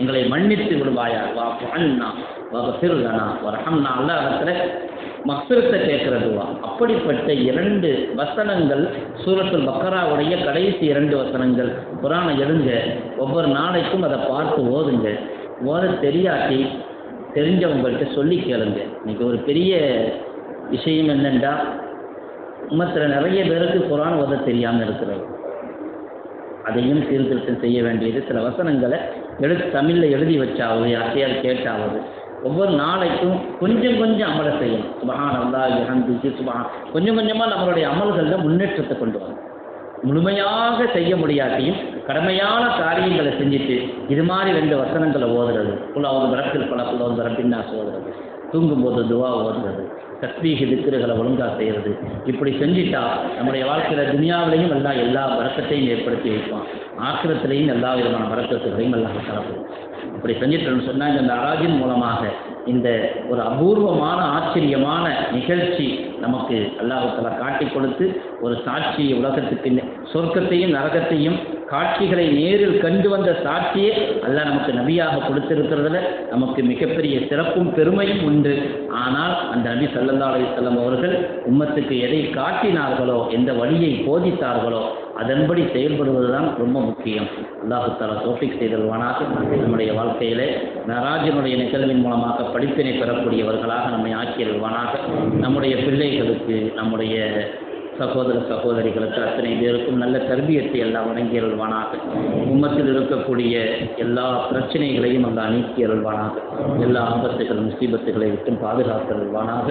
எங்களை மன்னித்து விடுவாயா, வாஃபு அன்னா வஃபிர் லனா வர்ஹம்னா, அல்லாஹ்விடத்தில் மக்ஃபிரத்தை கேட்கிற துவா. அப்படிப்பட்ட 2 வசனங்கள் சூரத்துல் பக்ராவுடைய கடைசி 2 வசனங்கள். குர்ஆனை எடுங்க, ஒவ்வொரு நாளைக்கும் அதை பார்த்து ஓதுங்க. ஓத தெரியாட்டி தெரிஞ்சவங்கள்ட்ட சொல்லி கேளுங்க. இன்னைக்கு ஒரு பெரிய விஷயம் என்னென்றா, உம்மத்தில் நிறைய பேருக்கு குர்ஆன் ஓத தெரியாமல் இருக்கிறது. அதையும் சீர்திருத்தம் செய்ய வேண்டியது. சில வசனங்களை தமிழில் எழுதி வச்சாவது, யார்ட்டையாவது கேட்டாவது, ஒவ்வொரு நாளைக்கும் கொஞ்சம் கொஞ்சம் அமலை செய்யணும். சுப்ஹானல்லாஹ் பிஹம்திஹி சுப்ஹான், கொஞ்சம் கொஞ்சமாக நம்மளுடைய அமல்களில் முன்னேற்றத்தை கொண்டு வரும். முழுமையாக செய்ய முடியாட்டியும் கடமையான காரியங்களை செஞ்சுட்டு இது மாதிரி 2 வசனங்களை ஓதுறது, குலாவது பரத்தில் பல குலாவது பரப்பின்னாஸ் ஓதுறது, தூங்கும்போது துவா ஓதுறது, தஸ்பீஹ் திக்ருகளை ஒழுங்காக செய்கிறது. இப்படி செஞ்சுட்டா நம்முடைய வாழ்க்கையில் துனியாவிலையும் எல்லாம் எல்லா பரக்கத்தையும் ஏற்படுத்தி வைப்பான், ஆக்கிரத்திலையும் எல்லா விதமான பரக்கத்துகளையும் எல்லாம் கலப்போம். இப்படி செஞ்சிட்டோம்னு சொன்னாங்க. இந்த அராஜின் மூலமாக இந்த ஒரு அபூர்வமான ஆச்சரியமான நிகழ்ச்சி நமக்கு அல்லாஹ் தஆலா காட்டி கொடுத்து ஒரு சாட்சியை உலகத்துக்கு, சொர்க்கத்தையும் நரகத்தையும் காட்சிகளை நேரில் கண்டு வந்த சாட்சியே அல்லாஹ் நமக்கு நபியாக கொடுத்திருக்கிறதுல நமக்கு மிகப்பெரிய சிறப்பும் பெருமையும் உண்டு. ஆனால் அந்த நபி ஸல்லல்லாஹு அலைஹி வஸல்லம் அவர்கள் உம்மத்துக்கு எதை காட்டினார்களோ, எந்த வழியை போதித்தார்களோ அதன்படி செயல்படுவதுதான் ரொம்ப முக்கியம். அல்லாஹ் தஆலா தௌஃபீக் செய்தல்வானாக. நம்முடைய வாழ்க்கையிலே மேராஜினுடைய நிகழ்வின் மூலமாக படிப்பினை பெறக்கூடியவர்களாக நம்மை ஆக்கியல்வானாக. நம்முடைய பிள்ளைகளுக்கு, நம்முடைய சகோதர சகோதரிகளுக்கு அத்தனை பேருக்கும் நல்ல தர்பியத்தை எல்லாம் வழங்கி அருள்வானாக. உம்மத்தில் இருக்கக்கூடிய எல்லா பிரச்சனைகளையும் அல்லாஹ் நீக்கி அருள்வானாக. எல்லா ஆபத்துகள் முசீபத்துகளை விட்டும் பாதுகாத்து அருள்வானாக.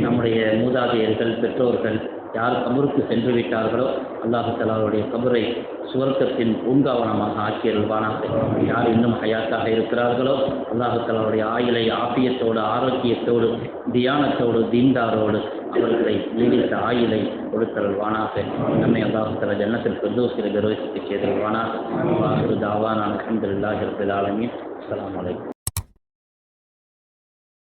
நம்முடைய மூதாதையர்கள், பெற்றோர்கள் யார் கபருக்கு சென்று விட்டார்களோ அல்லாஹ் தஆலாவுடைய கபரை சுவர்க்கத்தின் பூங்காவனமாக ஆக்கி அருள்வானாக. யார் இன்னும் ஹயாத்தாக இருக்கிறார்களோ அல்லாஹ் தஆலாவுடைய ஆயுளை ஆஃபியத்தோடு, ஆரோக்கியத்தோடு, தியானத்தோடு, தீன்தாரோடு அவர்களை நீடித்த ஆயுளை கொடுத்தருள்வானாக. நம்மை அல்லாஹ் தஆலா ஜன்னத்தில் ஃபிர்தௌஸில் பிரவேசிக்க செய்தருள்வானாக. வாஹிரு தாவானா அல்ஹம்துலில்லாஹி ரப்பில் ஆலமீன். அஸ்ஸலாமு அலைக்கும்.